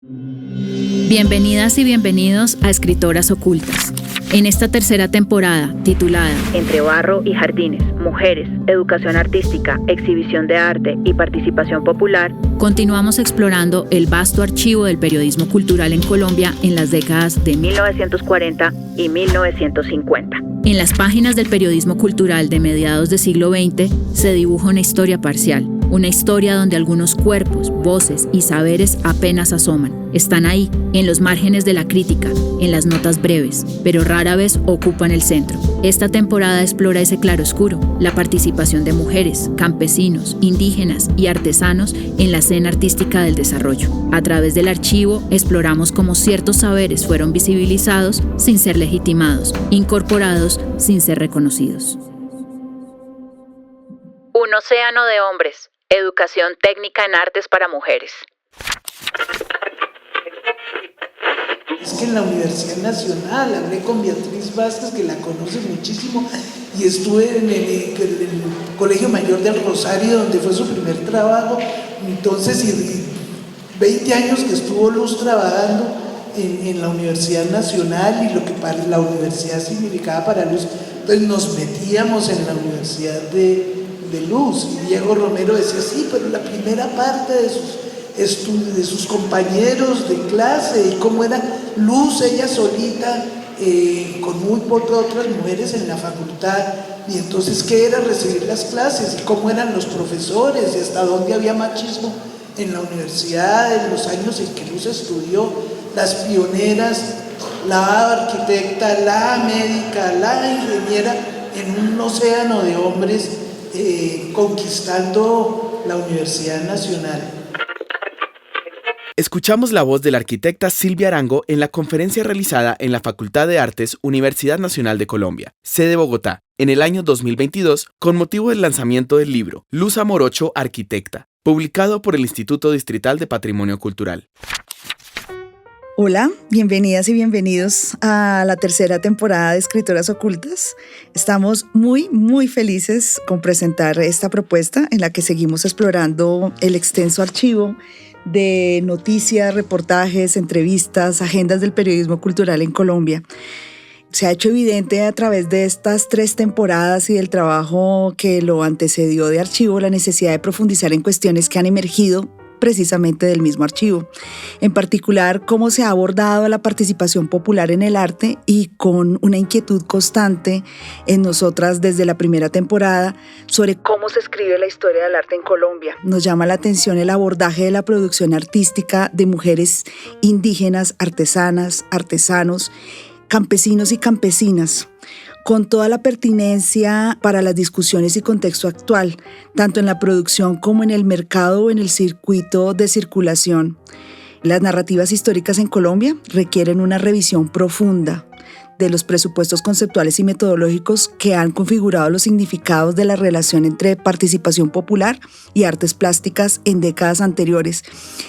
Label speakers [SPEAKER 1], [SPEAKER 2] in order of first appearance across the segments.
[SPEAKER 1] Bienvenidas y bienvenidos a Escritoras Ocultas. En esta tercera temporada, titulada Entre barro y jardines, mujeres, educación artística, exhibición de arte y participación popular, continuamos explorando el vasto archivo del periodismo cultural en Colombia en las décadas de 1940 y 1950. En las páginas del periodismo cultural de mediados del siglo XX se dibuja una historia parcial, una historia donde algunos cuerpos, voces y saberes apenas asoman. Están ahí, en los márgenes de la crítica, en las notas breves, pero rara vez ocupan el centro. Esta temporada explora ese claroscuro, la participación de mujeres, campesinos, indígenas y artesanos en la escena artística del desarrollo. A través del archivo exploramos cómo ciertos saberes fueron visibilizados sin ser legitimados, incorporados sin ser reconocidos. Un océano de hombres. Educación técnica en artes para mujeres.
[SPEAKER 2] Es que en la Universidad Nacional hablé con Beatriz Vázquez, que la conoce muchísimo, y estuve en el Colegio Mayor del Rosario, donde fue su primer trabajo. Entonces, y 20 años que estuvo Luz trabajando en la Universidad Nacional, y lo que para la universidad significaba para Luz. Entonces nos metíamos en la Universidad de Luz, y Diego Romero decía, sí, pero la primera parte de sus compañeros de clase, y cómo era Luz, ella solita, con muy pocas otras mujeres en la facultad, y entonces qué era recibir las clases, y cómo eran los profesores, y hasta dónde había machismo en la universidad, en los años en que Luz estudió, las pioneras, la arquitecta, la médica, la ingeniera, en un océano de hombres, conquistando la Universidad Nacional.
[SPEAKER 3] Escuchamos la voz de la arquitecta Silvia Arango en la conferencia realizada en la Facultad de Artes, Universidad Nacional de Colombia, sede Bogotá, en el año 2022, con motivo del lanzamiento del libro Luz Amorocho, Arquitecta, publicado por el Instituto Distrital de Patrimonio Cultural.
[SPEAKER 4] Hola, bienvenidas y bienvenidos a la tercera temporada de Escritoras Ocultas. Estamos muy felices con presentar esta propuesta en la que seguimos explorando el extenso archivo de noticias, reportajes, entrevistas, agendas del periodismo cultural en Colombia. Se ha hecho evidente a través de estas 3 temporadas y del trabajo que lo antecedió de archivo la necesidad de profundizar en cuestiones que han emergido precisamente del mismo archivo. En particular, cómo se ha abordado la participación popular en el arte, y con una inquietud constante en nosotras desde la primera temporada sobre cómo se escribe la historia del arte en Colombia. Nos llama la atención el abordaje de la producción artística de mujeres indígenas, artesanas, artesanos, campesinos y campesinas, con toda la pertinencia para las discusiones y contexto actual, tanto en la producción como en el mercado o en el circuito de circulación. Las narrativas históricas en Colombia requieren una revisión profunda de los presupuestos conceptuales y metodológicos que han configurado los significados de la relación entre participación popular y artes plásticas en décadas anteriores.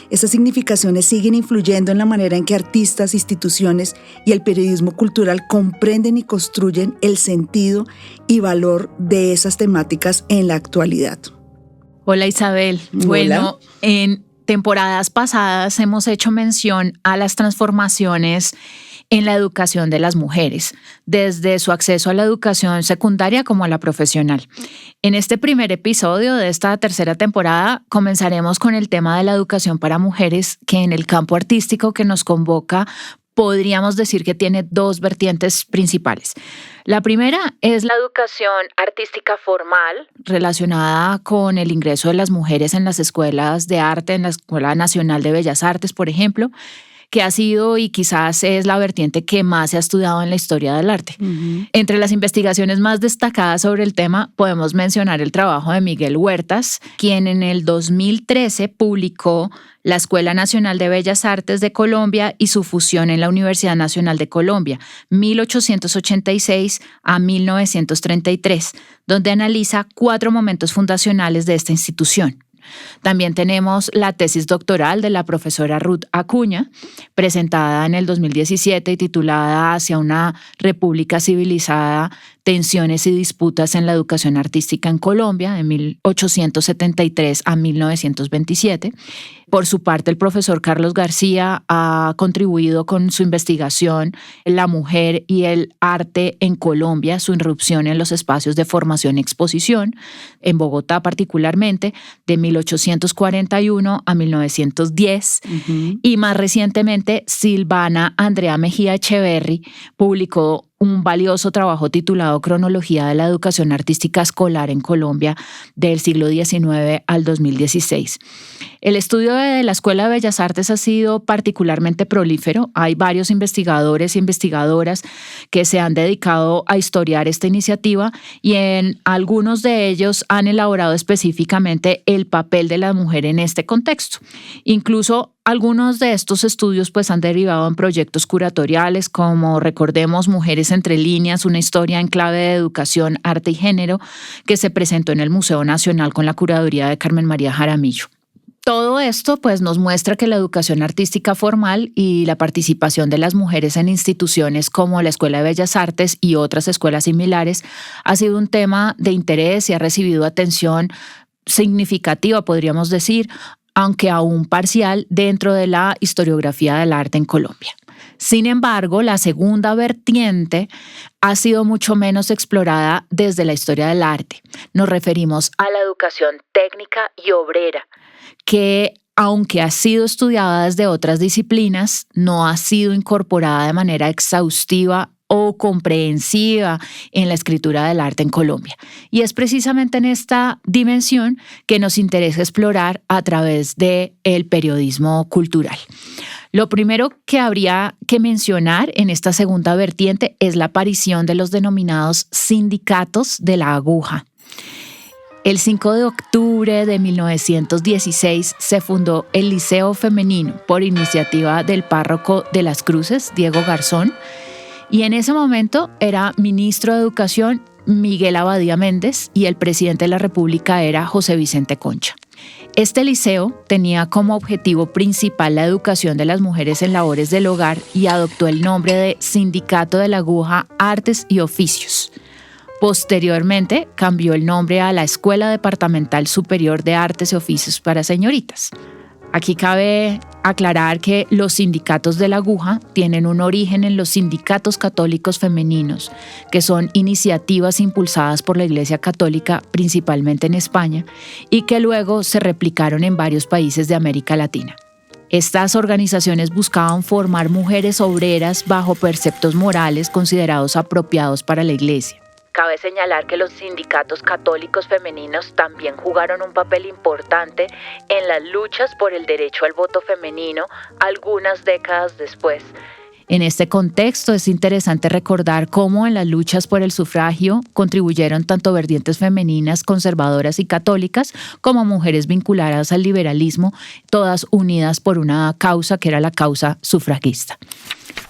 [SPEAKER 4] Estas significaciones siguen influyendo en la manera en que artistas, instituciones y el periodismo cultural comprenden y construyen el sentido y valor de esas temáticas en la actualidad.
[SPEAKER 1] Hola Isabel.
[SPEAKER 4] Hola.
[SPEAKER 1] Bueno, en temporadas pasadas hemos hecho mención a las transformaciones en la educación de las mujeres, desde su acceso a la educación secundaria como a la profesional. En este primer episodio de esta tercera temporada comenzaremos con el tema de la educación para mujeres, que en el campo artístico que nos convoca podríamos decir que tiene 2 vertientes principales. La primera es la educación artística formal, relacionada con el ingreso de las mujeres en las escuelas de arte, en la Escuela Nacional de Bellas Artes, por ejemplo, que ha sido y quizás es la vertiente que más se ha estudiado en la historia del arte. Uh-huh. Entre las investigaciones más destacadas sobre el tema podemos mencionar el trabajo de Miguel Huertas, quien en el 2013 publicó la Escuela Nacional de Bellas Artes de Colombia y su fusión en la Universidad Nacional de Colombia, 1886 a 1933, donde analiza 4 momentos fundacionales de esta institución. También tenemos la tesis doctoral de la profesora Ruth Acuña, presentada en el 2017 y titulada Hacia una República Civilizada Tensiones y disputas en la educación artística en Colombia, de 1873 a 1927. Por su parte, el profesor Carlos García ha contribuido con su investigación La mujer y el arte en Colombia, su irrupción en los espacios de formación y exposición, en Bogotá particularmente, de 1841 a 1910. Y más recientemente, Silvana Andrea Mejía Echeverry publicó un valioso trabajo titulado Cronología de la Educación Artística Escolar en Colombia del siglo XIX al 2016. El estudio de la Escuela de Bellas Artes ha sido particularmente prolífero. Hay varios investigadores e investigadoras que se han dedicado a historiar esta iniciativa y en algunos de ellos han elaborado específicamente el papel de la mujer en este contexto. Incluso algunos de estos estudios han derivado en proyectos curatoriales como, recordemos, Mujeres entre líneas, una historia en clave de educación, arte y género, que se presentó en el Museo Nacional con la curaduría de Carmen María Jaramillo. Todo esto nos muestra que la educación artística formal y la participación de las mujeres en instituciones como la Escuela de Bellas Artes y otras escuelas similares ha sido un tema de interés y ha recibido atención significativa, podríamos decir, aunque aún parcial, dentro de la historiografía del arte en Colombia. Sin embargo, la segunda vertiente ha sido mucho menos explorada desde la historia del arte. Nos referimos a la educación técnica y obrera, que aunque ha sido estudiada desde otras disciplinas, no ha sido incorporada de manera exhaustiva o comprensiva en la escritura del arte en Colombia. Y es precisamente en esta dimensión que nos interesa explorar a través del periodismo cultural. Lo primero que habría que mencionar en esta segunda vertiente es la aparición de los denominados sindicatos de la aguja. El 5 de octubre de 1916 se fundó el Liceo Femenino por iniciativa del párroco de Las Cruces, Diego Garzón, y en ese momento era ministro de Educación Miguel Abadía Méndez y el presidente de la República era José Vicente Concha. Este liceo tenía como objetivo principal la educación de las mujeres en labores del hogar y adoptó el nombre de Sindicato de la Aguja Artes y Oficios. Posteriormente cambió el nombre a la Escuela Departamental Superior de Artes y Oficios para Señoritas. Aquí cabe aclarar que los sindicatos de la aguja tienen un origen en los sindicatos católicos femeninos, que son iniciativas impulsadas por la Iglesia Católica, principalmente en España, y que luego se replicaron en varios países de América Latina. Estas organizaciones buscaban formar mujeres obreras bajo preceptos morales considerados apropiados para la Iglesia. Cabe señalar que los sindicatos católicos femeninos también jugaron un papel importante en las luchas por el derecho al voto femenino algunas décadas después. En este contexto es interesante recordar cómo en las luchas por el sufragio contribuyeron tanto vertientes femeninas, conservadoras y católicas, como mujeres vinculadas al liberalismo, todas unidas por una causa que era la causa sufragista.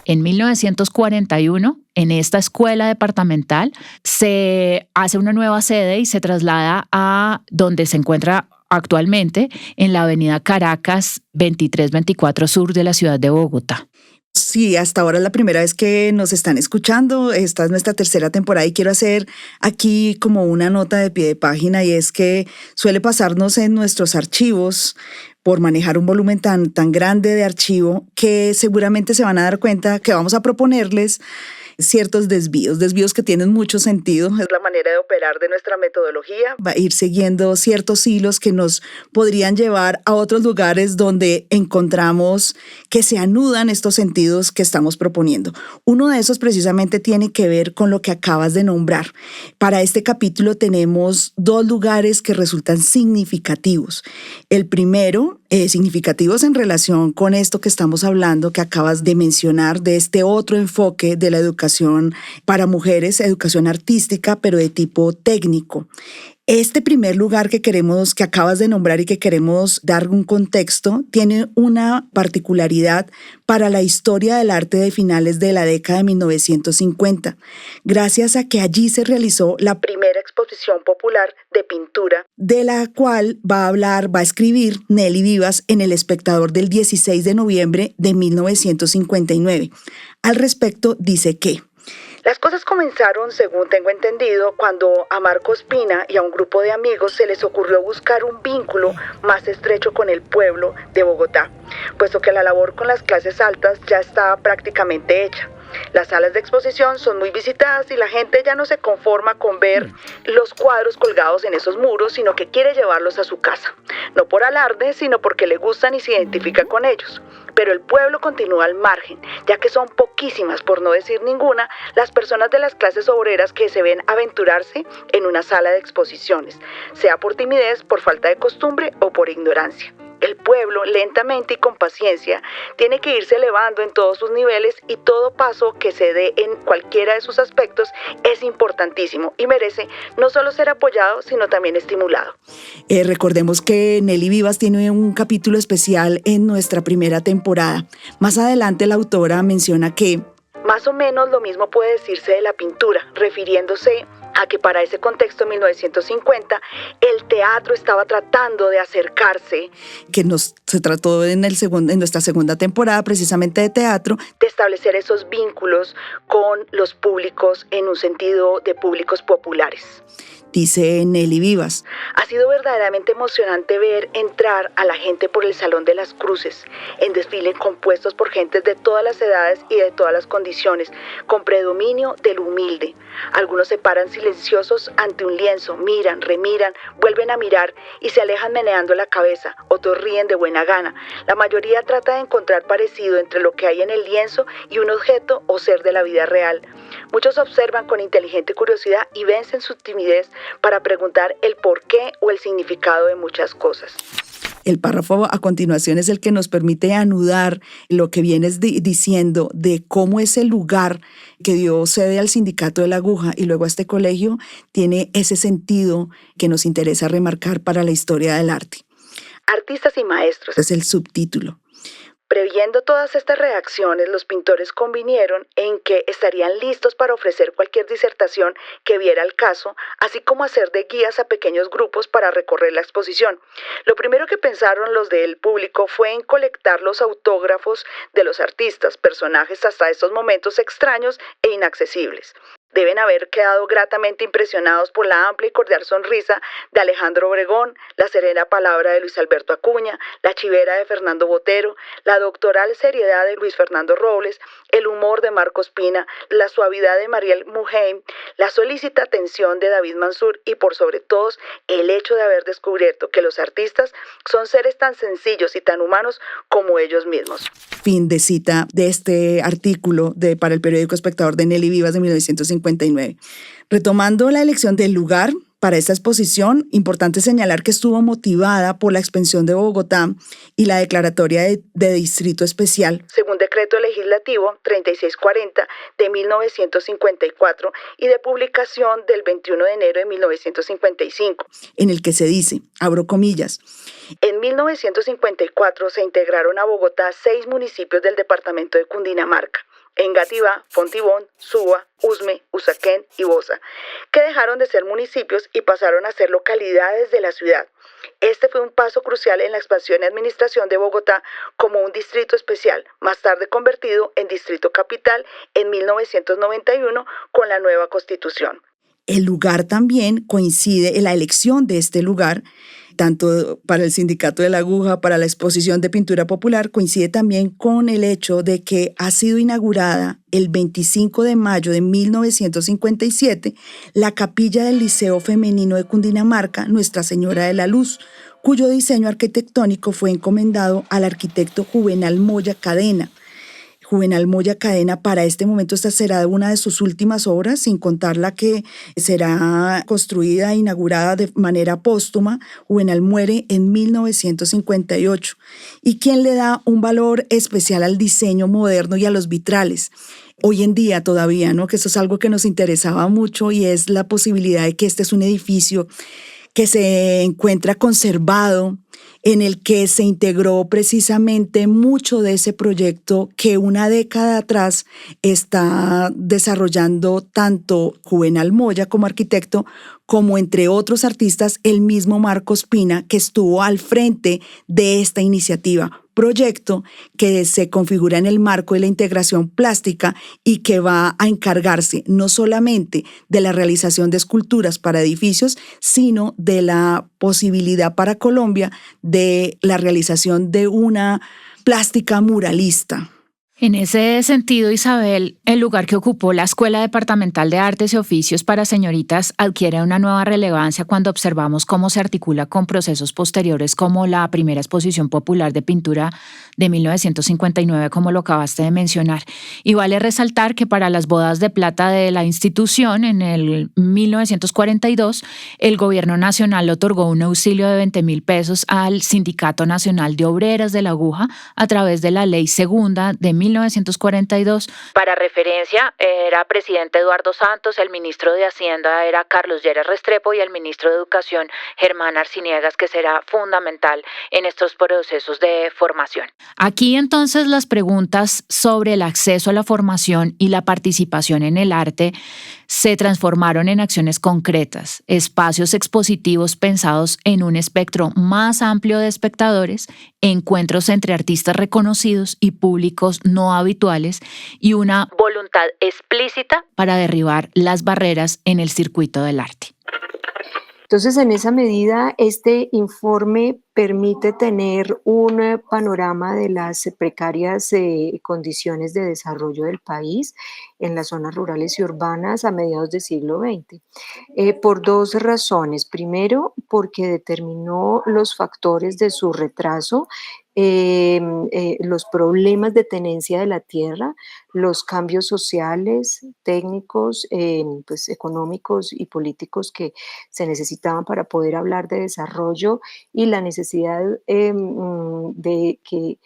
[SPEAKER 1] En 1941, en esta escuela departamental, se hace una nueva sede y se traslada a donde se encuentra actualmente, en la avenida Caracas 2324 Sur de la ciudad de Bogotá.
[SPEAKER 4] Sí, hasta ahora es la primera vez que nos están escuchando. Esta es nuestra tercera temporada y quiero hacer aquí como una nota de pie de página, y es que suele pasarnos en nuestros archivos por manejar un volumen tan grande de archivo que seguramente se van a dar cuenta que vamos a proponerles ciertos desvíos que tienen mucho sentido. Es la manera de operar de nuestra metodología. Va a ir siguiendo ciertos hilos que nos podrían llevar a otros lugares donde encontramos que se anudan estos sentidos que estamos proponiendo. Uno de esos precisamente tiene que ver con lo que acabas de nombrar. Para este capítulo tenemos dos lugares que resultan significativos. El primero, significativos en relación con esto que estamos hablando, que acabas de mencionar, de este otro enfoque de la educación para mujeres, educación artística, pero de tipo técnico. Este primer lugar que acabas de nombrar y que queremos dar un contexto, tiene una particularidad para la historia del arte de finales de la década de 1950, gracias a que allí se realizó la primera exposición popular de pintura, de la cual va a escribir Nelly Vivas en El Espectador del 16 de noviembre de 1959. Al respecto, dice que Las cosas comenzaron, según tengo entendido, cuando a Marcos Pina y a un grupo de amigos se les ocurrió buscar un vínculo más estrecho con el pueblo de Bogotá, puesto que la labor con las clases altas ya estaba prácticamente hecha. Las salas de exposición son muy visitadas y la gente ya no se conforma con ver los cuadros colgados en esos muros, sino que quiere llevarlos a su casa. No por alarde, sino porque le gustan y se identifica con ellos. Pero el pueblo continúa al margen, ya que son poquísimas, por no decir ninguna, las personas de las clases obreras que se ven aventurarse en una sala de exposiciones, sea por timidez, por falta de costumbre o por ignorancia. El pueblo, lentamente y con paciencia, tiene que irse elevando en todos sus niveles y todo paso que se dé en cualquiera de sus aspectos es importantísimo y merece no solo ser apoyado, sino también estimulado. Recordemos que Nelly Vivas tiene un capítulo especial en nuestra primera temporada. Más adelante la autora menciona que más o menos lo mismo puede decirse de la pintura, refiriéndose a que para ese contexto, en 1950, el teatro estaba tratando de acercarse, se trató en nuestra segunda temporada precisamente de teatro, de establecer esos vínculos con los públicos en un sentido de públicos populares. Dice Nelly Vivas: ha sido verdaderamente emocionante ver entrar a la gente por el Salón de las Cruces, en desfile compuestos por gentes de todas las edades y de todas las condiciones, con predominio del humilde. Algunos se paran silenciosos ante un lienzo, miran, remiran, vuelven a mirar y se alejan meneando la cabeza. Otros ríen de buena gana. La mayoría trata de encontrar parecido entre lo que hay en el lienzo y un objeto o ser de la vida real. Muchos observan con inteligente curiosidad y vencen su timidez para preguntar el porqué o el significado de muchas cosas. El párrafo a continuación es el que nos permite anudar lo que vienes diciendo de cómo ese lugar que dio sede al Sindicato de la Aguja y luego a este colegio tiene ese sentido que nos interesa remarcar para la historia del arte. Artistas y maestros es el subtítulo. Previendo todas estas reacciones, los pintores convinieron en que estarían listos para ofrecer cualquier disertación que viera el caso, así como hacer de guías a pequeños grupos para recorrer la exposición. Lo primero que pensaron los del público fue en colectar los autógrafos de los artistas, personajes hasta estos momentos extraños e inaccesibles. Deben haber quedado gratamente impresionados por la amplia y cordial sonrisa de Alejandro Obregón, la serena palabra de Luis Alberto Acuña, la chivera de Fernando Botero, la doctoral seriedad de Luis Fernando Robles, el humor de Marcos Pina, la suavidad de Mariel Muheim, la solícita atención de David Mansur y por sobre todos el hecho de haber descubierto que los artistas son seres tan sencillos y tan humanos como ellos mismos. Fin de cita de este artículo para el periódico Espectador de Nelly Vivas de 1959. Retomando la elección del lugar para esta exposición, importante señalar que estuvo motivada por la expansión de Bogotá y la declaratoria de Distrito Especial, según Decreto Legislativo 3640 de 1954 y de publicación del 21 de enero de 1955, en el que se dice, abro comillas, en 1954 se integraron a Bogotá 6 municipios del departamento de Cundinamarca, Engativá, Fontibón, Suba, Usme, Usaquén y Bosa, que dejaron de ser municipios y pasaron a ser localidades de la ciudad. Este fue un paso crucial en la expansión y administración de Bogotá como un distrito especial, más tarde convertido en distrito capital en 1991 con la nueva Constitución. El lugar también coincide en la elección de este lugar, tanto para el Sindicato de la Aguja, para la exposición de pintura popular, coincide también con el hecho de que ha sido inaugurada el 25 de mayo de 1957 la capilla del Liceo Femenino de Cundinamarca, Nuestra Señora de la Luz, cuyo diseño arquitectónico fue encomendado al arquitecto Juvenal Moya Cadena. Juvenal Moya Cadena, para este momento esta será una de sus últimas obras, sin contar la que será construida e inaugurada de manera póstuma. Juvenal muere en 1958. ¿Y quién le da un valor especial al diseño moderno y a los vitrales? Hoy en día todavía, ¿no? Que eso es algo que nos interesaba mucho y es la posibilidad de que este es un edificio que se encuentra conservado, en el que se integró precisamente mucho de ese proyecto que una década atrás está desarrollando tanto Juvenal Moya como arquitecto, como entre otros artistas el mismo Marcos Pina, que estuvo al frente de esta iniciativa, proyecto que se configura en el marco de la integración plástica y que va a encargarse no solamente de la realización de esculturas para edificios, sino de la posibilidad para Colombia de la realización de una plástica muralista.
[SPEAKER 1] En ese sentido, Isabel, el lugar que ocupó la Escuela Departamental de Artes y Oficios para Señoritas adquiere una nueva relevancia cuando observamos cómo se articula con procesos posteriores como la primera exposición popular de pintura de 1959, como lo acabaste de mencionar. Y vale resaltar que para las bodas de plata de la institución, en el 1942, el gobierno nacional otorgó un auxilio de 20.000 pesos al Sindicato Nacional de Obreras de la Aguja a través de la Ley Segunda de 1942. Para referencia, era presidente Eduardo Santos, el ministro de Hacienda era Carlos Lleras Restrepo y el ministro de Educación Germán Arciniegas, que será fundamental en estos procesos de formación. Aquí entonces las preguntas sobre el acceso a la formación y la participación en el arte se transformaron en acciones concretas, espacios expositivos pensados en un espectro más amplio de espectadores, encuentros entre artistas reconocidos y públicos no habituales y una voluntad explícita para derribar las barreras en el circuito del arte.
[SPEAKER 5] Entonces, en esa medida, este informe permite tener un panorama de las precarias condiciones de desarrollo del país en las zonas rurales y urbanas a mediados del siglo XX, por dos razones. Primero, porque determinó los factores de su retraso, los problemas de tenencia de la tierra, los cambios sociales, técnicos, pues, económicos y políticos que se necesitaban para poder hablar de desarrollo y la necesidad de que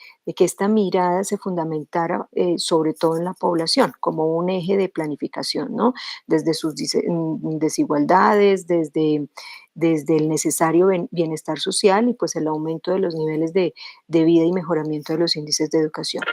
[SPEAKER 5] esta mirada se fundamentara sobre todo en la población como un eje de planificación, ¿no? Desde sus desigualdades, desde el necesario bienestar social y pues el aumento de los niveles de vida y mejoramiento de los índices de educación.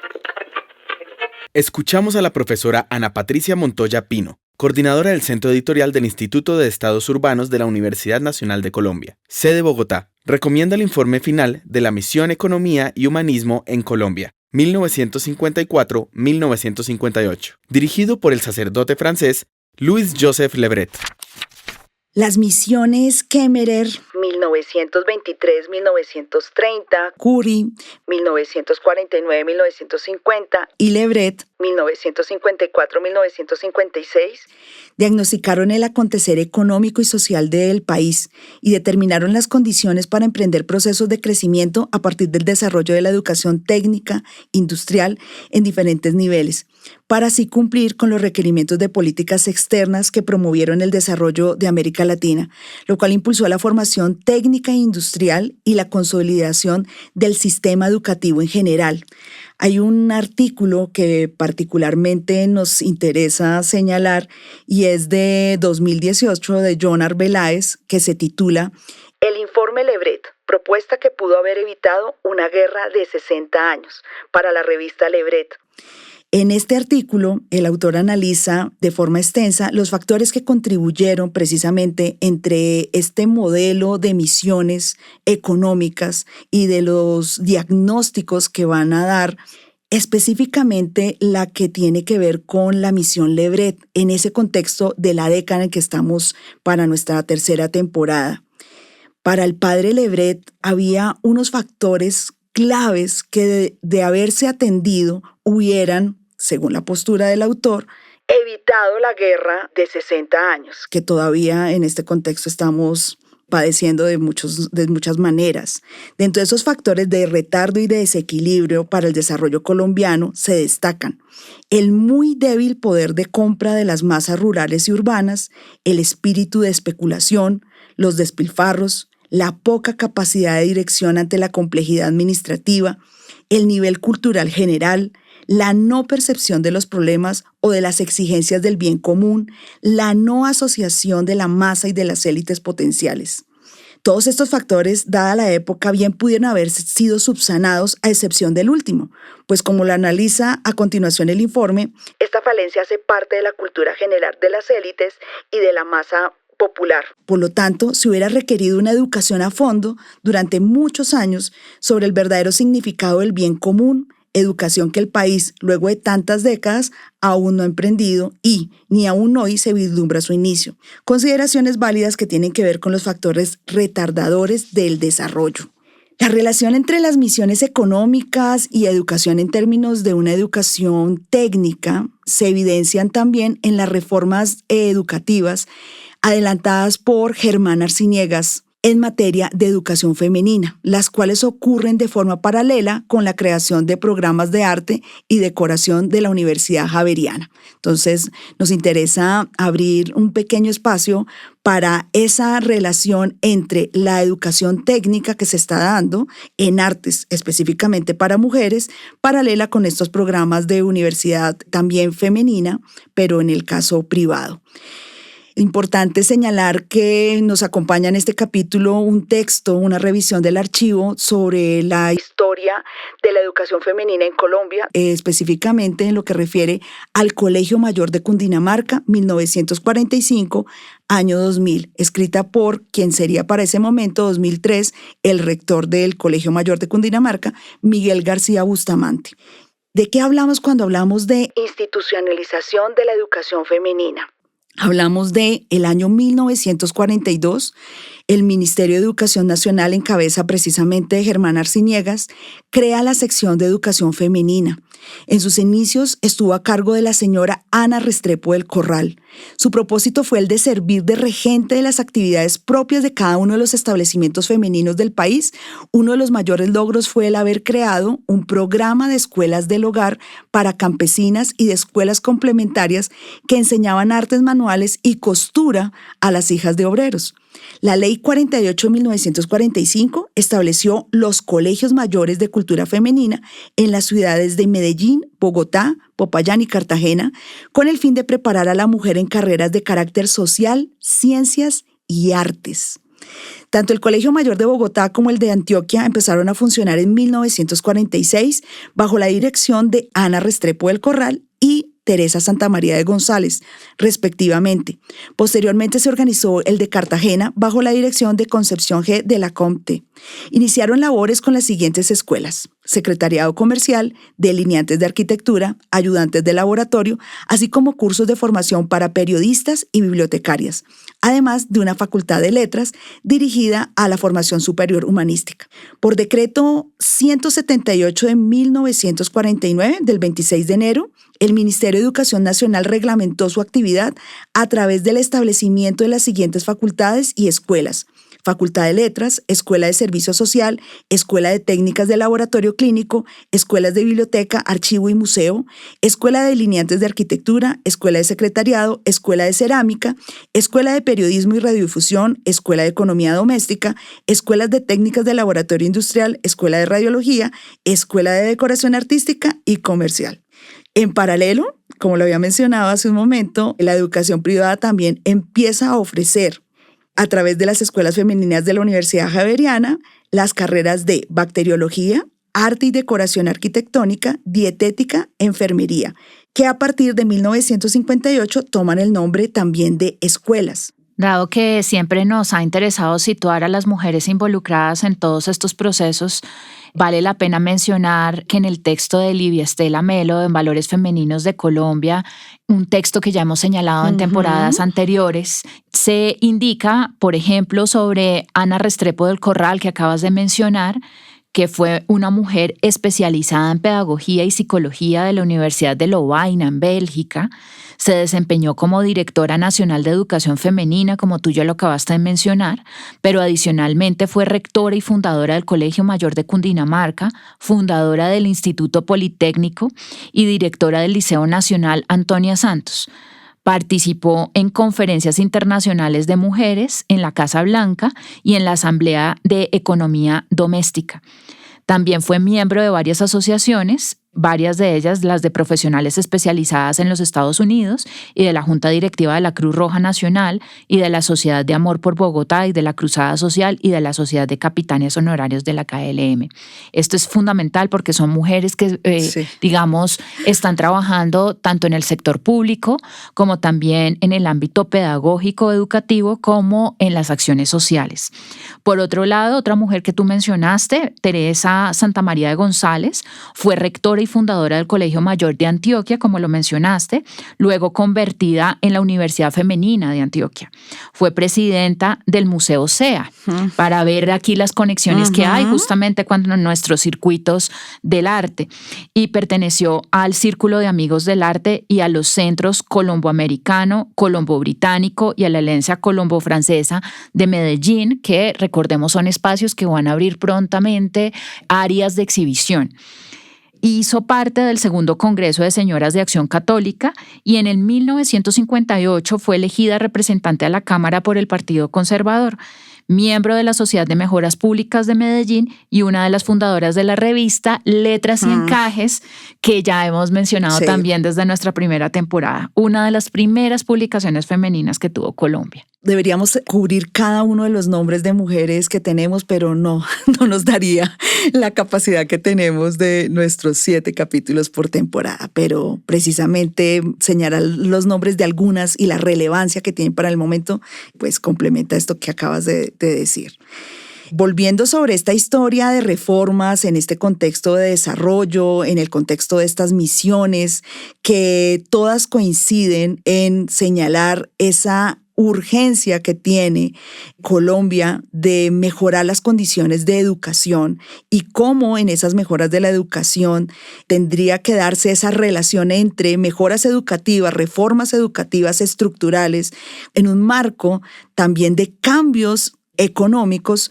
[SPEAKER 3] Escuchamos a la profesora Ana Patricia Montoya Pino, coordinadora del Centro Editorial del Instituto de Estados Urbanos de la Universidad Nacional de Colombia, sede Bogotá. Recomienda el informe final de la Misión Economía y Humanismo en Colombia, 1954-1958, dirigido por el sacerdote francés Louis-Joseph Le Bret.
[SPEAKER 4] Las misiones Kemmerer, 1923-1930, Curie, 1949-1950 y Le Bret, 1954-1956, diagnosticaron el acontecer económico y social del país y determinaron las condiciones para emprender procesos de crecimiento a partir del desarrollo de la educación técnica, industrial, en diferentes niveles, para así cumplir con los requerimientos de políticas externas que promovieron el desarrollo de América Latina, lo cual impulsó la formación técnica e industrial y la consolidación del sistema educativo en general. Hay un artículo que particularmente nos interesa señalar y es de 2018 de John Arbeláez, que se titula El informe Le Bret, propuesta que pudo haber evitado una guerra de 60 años, para la revista Le Bret. En este artículo, el autor analiza de forma extensa los factores que contribuyeron precisamente entre este modelo de misiones económicas y de los diagnósticos que van a dar, específicamente la que tiene que ver con la misión Le Bret en ese contexto de la década en que estamos para nuestra tercera temporada. Para el padre Le Bret había unos factores claves que de haberse atendido hubieran, según la postura del autor, evitado la guerra de 60 años, que todavía en este contexto estamos padeciendo de muchas maneras. Dentro de esos factores de retardo y de desequilibrio para el desarrollo colombiano se destacan el muy débil poder de compra de las masas rurales y urbanas, el espíritu de especulación, los despilfarros, la poca capacidad de dirección ante la complejidad administrativa, el nivel cultural general, la no percepción de los problemas o de las exigencias del bien común, la no asociación de la masa y de las élites potenciales. Todos estos factores, dada la época, bien pudieron haber sido subsanados a excepción del último, pues como lo analiza a continuación el informe, esta falencia hace parte de la cultura general de las élites y de la masa popular. Por lo tanto, se hubiera requerido una educación a fondo durante muchos años sobre el verdadero significado del bien común, educación que el país, luego de tantas décadas, aún no ha emprendido y ni aún hoy se vislumbra su inicio. Consideraciones válidas que tienen que ver con los factores retardadores del desarrollo. La relación entre las misiones económicas y educación en términos de una educación técnica se evidencian también en las reformas educativas adelantadas por Germán Arciniegas en materia de educación femenina, las cuales ocurren de forma paralela con la creación de programas de arte y decoración de la Universidad Javeriana. Entonces, nos interesa abrir un pequeño espacio para esa relación entre la educación técnica que se está dando en artes, específicamente para mujeres, paralela con estos programas de universidad también femenina, pero en el caso privado. Importante señalar que nos acompaña en este capítulo un texto, una revisión del archivo sobre la historia de la educación femenina en Colombia, específicamente en lo que refiere al Colegio Mayor de Cundinamarca, 1945, año 2000, escrita por quien sería para ese momento, 2003, el rector del Colegio Mayor de Cundinamarca, Miguel García Bustamante. ¿De qué hablamos cuando hablamos de institucionalización de la educación femenina? Hablamos de el año 1942, el Ministerio de Educación Nacional, en cabeza precisamente de Germán Arciniegas, crea la sección de educación femenina. En sus inicios estuvo a cargo de la señora Ana Restrepo del Corral. Su propósito fue el de servir de regente de las actividades propias de cada uno de los establecimientos femeninos del país. Uno de los mayores logros fue el haber creado un programa de escuelas del hogar para campesinas y de escuelas complementarias que enseñaban artes manuales y costura a las hijas de obreros. La Ley 48 de 1945 estableció los colegios mayores de cultura femenina en las ciudades de Medellín, Bogotá, Popayán y Cartagena, con el fin de preparar a la mujer en carreras de carácter social, ciencias y artes. Tanto el Colegio Mayor de Bogotá como el de Antioquia empezaron a funcionar en 1946 bajo la dirección de Ana Restrepo del Corral y Teresa Santamaría de González, respectivamente. Posteriormente se organizó el de Cartagena bajo la dirección de Concepción G. de la Comte. Iniciaron labores con las siguientes escuelas: Secretariado Comercial, Delineantes de Arquitectura, Ayudantes de Laboratorio, así como cursos de formación para periodistas y bibliotecarias, además de una facultad de letras dirigida a la formación superior humanística. Por decreto 178 de 1949, del 26 de enero, el Ministerio de Educación Nacional reglamentó su actividad a través del establecimiento de las siguientes facultades y escuelas: Facultad de Letras, Escuela de Servicio Social, Escuela de Técnicas de Laboratorio Clínico, Escuelas de Biblioteca, Archivo y Museo, Escuela de Delineantes de Arquitectura, Escuela de Secretariado, Escuela de Cerámica, Escuela de Periodismo y Radiodifusión, Escuela de Economía Doméstica, Escuelas de Técnicas de Laboratorio Industrial, Escuela de Radiología, Escuela de Decoración Artística y Comercial. En paralelo, como lo había mencionado hace un momento, la educación privada también empieza a ofrecer, a través de las escuelas femeninas de la Universidad Javeriana, las carreras de bacteriología, arte y decoración arquitectónica, dietética, enfermería, que a partir de 1958 toman el nombre también de escuelas.
[SPEAKER 1] Dado que siempre nos ha interesado situar a las mujeres involucradas en todos estos procesos, vale la pena mencionar que en el texto de Livia Estela Melo, en Valores Femeninos de Colombia, un texto que ya hemos señalado en temporadas anteriores, se indica, por ejemplo, sobre Ana Restrepo del Corral, que acabas de mencionar, que fue una mujer especializada en pedagogía y psicología de la Universidad de Lovaina, en Bélgica. Se desempeñó como directora nacional de educación femenina, como tú ya lo acabaste de mencionar, pero adicionalmente fue rectora y fundadora del Colegio Mayor de Cundinamarca, fundadora del Instituto Politécnico y directora del Liceo Nacional Antonia Santos. Participó en conferencias internacionales de mujeres en la Casa Blanca y en la Asamblea de Economía Doméstica. También fue miembro de varias asociaciones varias de ellas las de profesionales especializadas en los Estados Unidos y de la Junta Directiva de la Cruz Roja Nacional y de la Sociedad de Amor por Bogotá y de la Cruzada Social y de la Sociedad de Capitanes Honorarios de la KLM. Esto es fundamental porque son mujeres que, digamos, están trabajando tanto en el sector público como también en el ámbito pedagógico, educativo, como en las acciones sociales. Por otro lado, otra mujer que tú mencionaste, Teresa Santamaría de González, fue rectora y fundadora del Colegio Mayor de Antioquia, como lo mencionaste, luego convertida en la Universidad Femenina de Antioquia. Fue presidenta del Museo SEA, para ver aquí las conexiones que hay justamente cuando en nuestros circuitos del arte, y perteneció al Círculo de Amigos del Arte y a los Centros Colombo-Americano, Colombo-Británico y a la Alianza Colombo-Francesa de Medellín, que recordemos son espacios que van a abrir prontamente áreas de exhibición. Hizo parte del segundo Congreso de Señoras de Acción Católica y en el 1958 fue elegida representante a la Cámara por el Partido Conservador, miembro de la Sociedad de Mejoras Públicas de Medellín y una de las fundadoras de la revista Letras y Encajes, que ya hemos mencionado también desde nuestra primera temporada, una de las primeras publicaciones femeninas que tuvo Colombia.
[SPEAKER 4] Deberíamos cubrir cada uno de los nombres de mujeres que tenemos, pero no nos daría la capacidad que tenemos de nuestros 7 capítulos por temporada. Pero precisamente señalar los nombres de algunas y la relevancia que tienen para el momento, pues complementa esto que acabas de decir. Volviendo sobre esta historia de reformas en este contexto de desarrollo, en el contexto de estas misiones, que todas coinciden en señalar esa urgencia que tiene Colombia de mejorar las condiciones de educación y cómo en esas mejoras de la educación tendría que darse esa relación entre mejoras educativas, reformas educativas estructurales en un marco también de cambios económicos.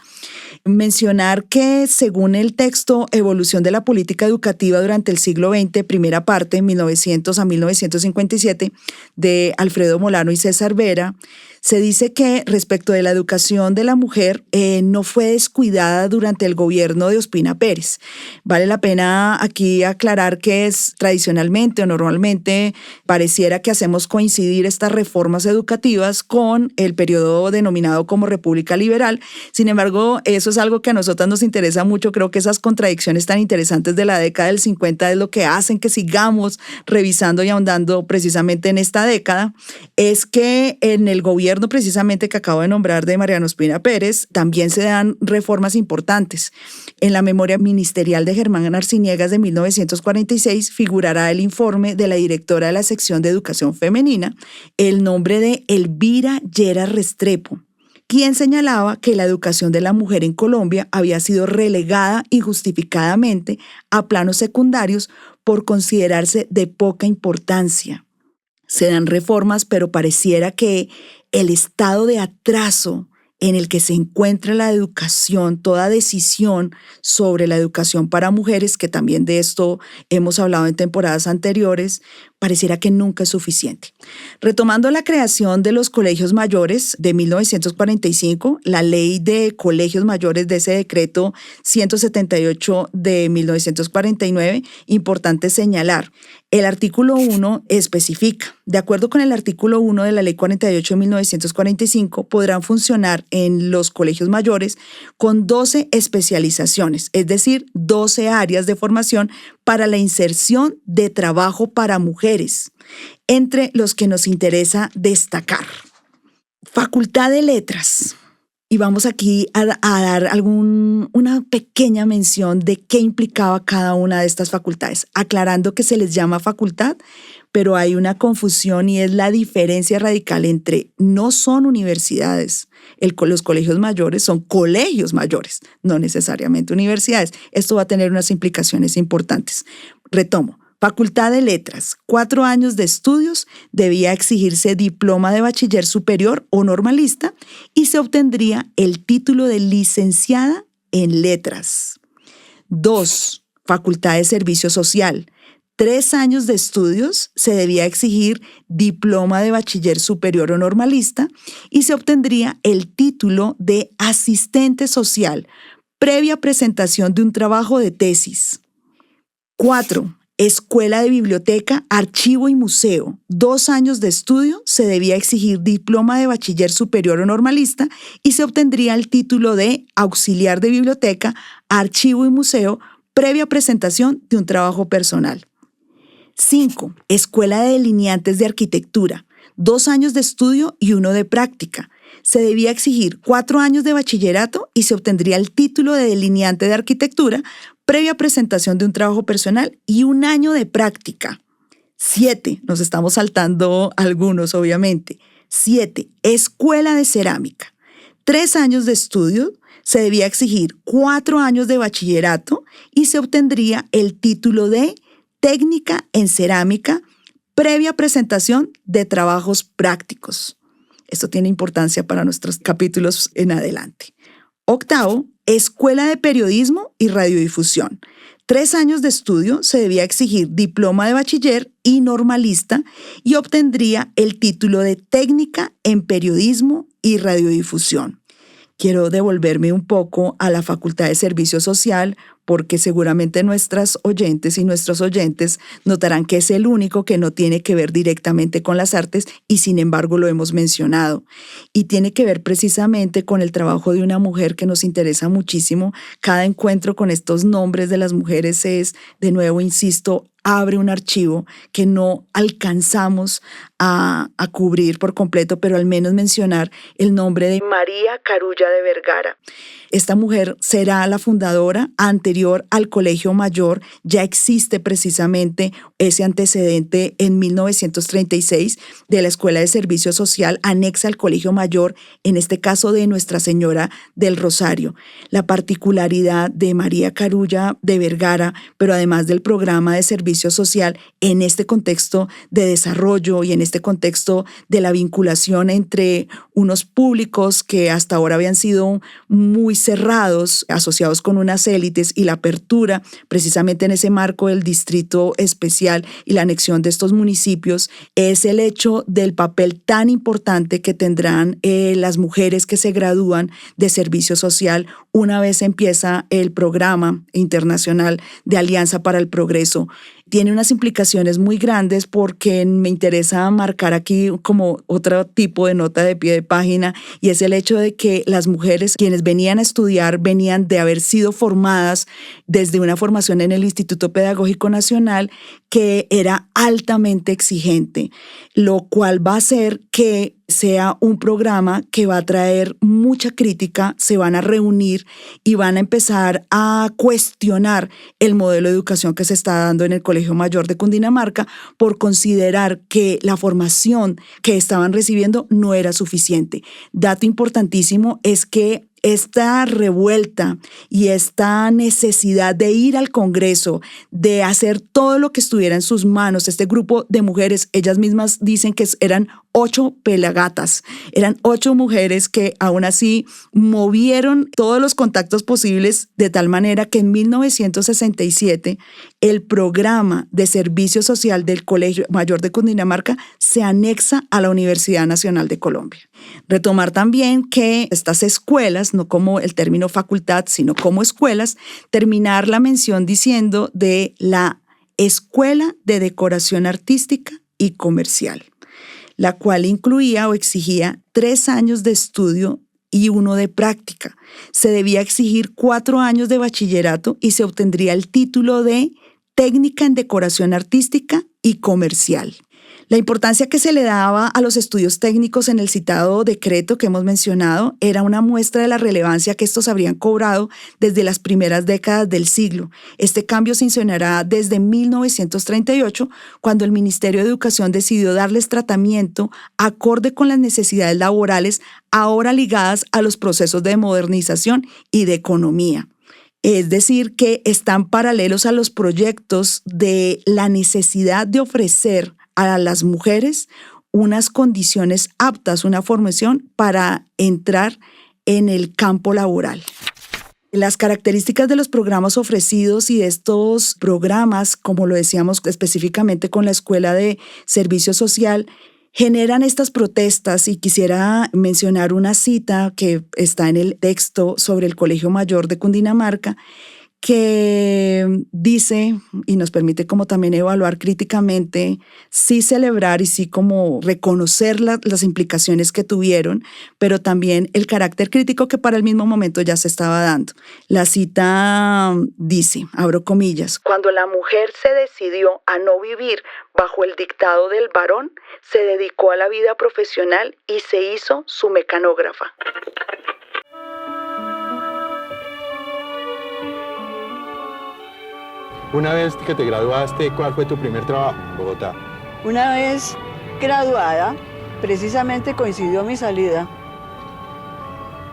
[SPEAKER 4] Mencionar que según el texto Evolución de la Política Educativa durante el siglo XX, primera parte, 1900 a 1957, de Alfredo Molano y César Vera, se dice que respecto de la educación de la mujer no fue descuidada durante el gobierno de Ospina Pérez. Vale la pena aquí aclarar que es tradicionalmente o normalmente pareciera que hacemos coincidir estas reformas educativas con el periodo denominado como República Liberal. Sin embargo, eso es algo que a nosotras nos interesa mucho. Creo que esas contradicciones tan interesantes de la década del 50 es lo que hacen que sigamos revisando y ahondando precisamente en esta década. Es que en el gobierno precisamente que acabo de nombrar de Mariano Ospina Pérez, también se dan reformas importantes. En la memoria ministerial de Germán Arciniegas de 1946 figurará el informe de la directora de la sección de Educación Femenina, el nombre de Elvira Lleras Restrepo, quien señalaba que la educación de la mujer en Colombia había sido relegada injustificadamente a planos secundarios por considerarse de poca importancia. Se dan reformas, pero pareciera que el estado de atraso en el que se encuentra la educación, toda decisión sobre la educación para mujeres, que también de esto hemos hablado en temporadas anteriores, pareciera que nunca es suficiente. Retomando la creación de los colegios mayores de 1945, la ley de colegios mayores de ese decreto 178 de 1949, importante señalar, el artículo 1 especifica, de acuerdo con el artículo 1 de la ley 48 de 1945, podrán funcionar en los colegios mayores con 12 especializaciones, es decir, 12 áreas de formación para la inserción de trabajo para mujeres, entre los que nos interesa destacar. Facultad de Letras. Y vamos aquí a dar una pequeña mención de qué implicaba cada una de estas facultades, aclarando que se les llama facultad, pero hay una confusión y es la diferencia radical entre no son universidades. Los colegios mayores son colegios mayores, no necesariamente universidades. Esto va a tener unas implicaciones importantes. Retomo. Facultad de Letras, 4 años de estudios, debía exigirse diploma de bachiller superior o normalista y se obtendría el título de licenciada en Letras. 2. Facultad de Servicio Social, 3 años de estudios, se debía exigir diploma de bachiller superior o normalista y se obtendría el título de asistente social, previa presentación de un trabajo de tesis. 4. escuela de biblioteca, archivo y museo. 2 años de estudio, se debía exigir diploma de bachiller superior o normalista y se obtendría el título de auxiliar de biblioteca, archivo y museo, previa presentación de un trabajo personal. 5. Escuela de delineantes de arquitectura. 2 años de estudio y 1 de práctica. Se debía exigir 4 años de bachillerato y se obtendría el título de delineante de arquitectura, previa presentación de un trabajo personal y 1 año de práctica. 7. Nos estamos saltando algunos, obviamente. 7. Escuela de cerámica. 3 años de estudio. Se debía exigir 4 años de bachillerato y se obtendría el título de técnica en cerámica, previa presentación de trabajos prácticos. Esto tiene importancia para nuestros capítulos en adelante. 8. Escuela de periodismo y radiodifusión. 3 años de estudio, se debía exigir diploma de bachiller y normalista y obtendría el título de técnica en periodismo y radiodifusión. Quiero devolverme un poco a la Facultad de Servicio Social porque seguramente nuestras oyentes y nuestros oyentes notarán que es el único que no tiene que ver directamente con las artes y sin embargo lo hemos mencionado. Y tiene que ver precisamente con el trabajo de una mujer que nos interesa muchísimo. Cada encuentro con estos nombres de las mujeres es, de nuevo insisto, abre un archivo que no alcanzamos a cubrir por completo, pero al menos mencionar el nombre de María Carulla de Vergara. Esta mujer será la fundadora anterior al Colegio Mayor. Ya existe precisamente ese antecedente en 1936 de la Escuela de Servicio Social anexa al Colegio Mayor, en este caso de Nuestra Señora del Rosario. La particularidad de María Carulla de Vergara, pero además del programa de servicio social en este contexto de desarrollo y en este contexto de la vinculación entre unos públicos que hasta ahora habían sido muy cerrados, asociados con unas élites, y la apertura precisamente en ese marco del distrito especial y la anexión de estos municipios, es el hecho del papel tan importante que tendrán las mujeres que se gradúan de servicio social una vez empieza el programa internacional de Alianza para el Progreso. Tiene unas implicaciones muy grandes porque me interesa marcar aquí como otro tipo de nota de pie de página, y es el hecho de que las mujeres quienes venían a estudiar venían de haber sido formadas desde una formación en el Instituto Pedagógico Nacional que era altamente exigente, lo cual va a hacer que sea un programa que va a traer mucha crítica. Se van a reunir y van a empezar a cuestionar el modelo de educación que se está dando en el Colegio Mayor de Cundinamarca por considerar que la formación que estaban recibiendo no era suficiente. Dato importantísimo es que esta revuelta y esta necesidad de ir al Congreso, de hacer todo lo que estuviera en sus manos, este grupo de mujeres, ellas mismas dicen que eran 8 pelagatas, eran 8 mujeres que aún así movieron todos los contactos posibles de tal manera que en 1967 el programa de servicio social del Colegio Mayor de Cundinamarca se anexa a la Universidad Nacional de Colombia. Retomar también que estas escuelas, no como el término facultad, sino como escuelas, terminar la mención diciendo de la Escuela de Decoración Artística y Comercial, la cual incluía o exigía 3 años de estudio y 1 de práctica. Se debía exigir 4 años de bachillerato y se obtendría el título de técnica en decoración artística y comercial. La importancia que se le daba a los estudios técnicos en el citado decreto que hemos mencionado era una muestra de la relevancia que estos habrían cobrado desde las primeras décadas del siglo. Este cambio se iniciará desde 1938, cuando el Ministerio de Educación decidió darles tratamiento acorde con las necesidades laborales ahora ligadas a los procesos de modernización y de economía. Es decir, que están paralelos a los proyectos de la necesidad de ofrecer a las mujeres unas condiciones aptas, una formación para entrar en el campo laboral. Las características de los programas ofrecidos y de estos programas, como lo decíamos específicamente con la Escuela de Servicio Social, generan estas protestas, y quisiera mencionar una cita que está en el texto sobre el Colegio Mayor de Cundinamarca, que dice y nos permite como también evaluar críticamente, sí celebrar y sí como reconocer las implicaciones que tuvieron, pero también el carácter crítico que para el mismo momento ya se estaba dando. La cita dice, abro comillas, cuando la mujer se decidió a no vivir bajo el dictado del varón, se dedicó a la vida profesional y se hizo su mecanógrafa.
[SPEAKER 6] Una vez que te graduaste, ¿cuál fue tu primer trabajo en Bogotá?
[SPEAKER 7] Una vez graduada, precisamente coincidió mi salida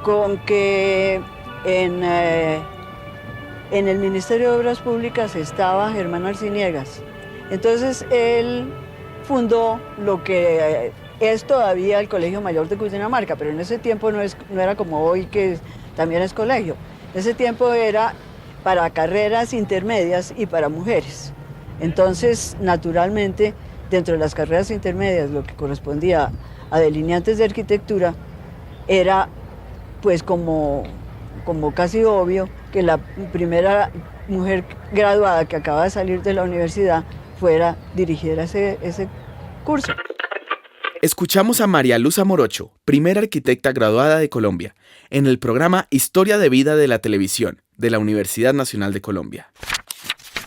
[SPEAKER 7] con que en el Ministerio de Obras Públicas estaba Germán Arciniegas. Entonces él fundó lo que es todavía el Colegio Mayor de Cundinamarca, pero en ese tiempo no era como hoy que también es colegio. En ese tiempo era para carreras intermedias y para mujeres. Entonces, naturalmente, dentro de las carreras intermedias, lo que correspondía a delineantes de arquitectura, era pues como casi obvio que la primera mujer graduada que acaba de salir de la universidad dirigiera ese curso.
[SPEAKER 3] Escuchamos a María Luz Amorocho, primera arquitecta graduada de Colombia, en el programa Historia de Vida de la Televisión de la Universidad Nacional de Colombia.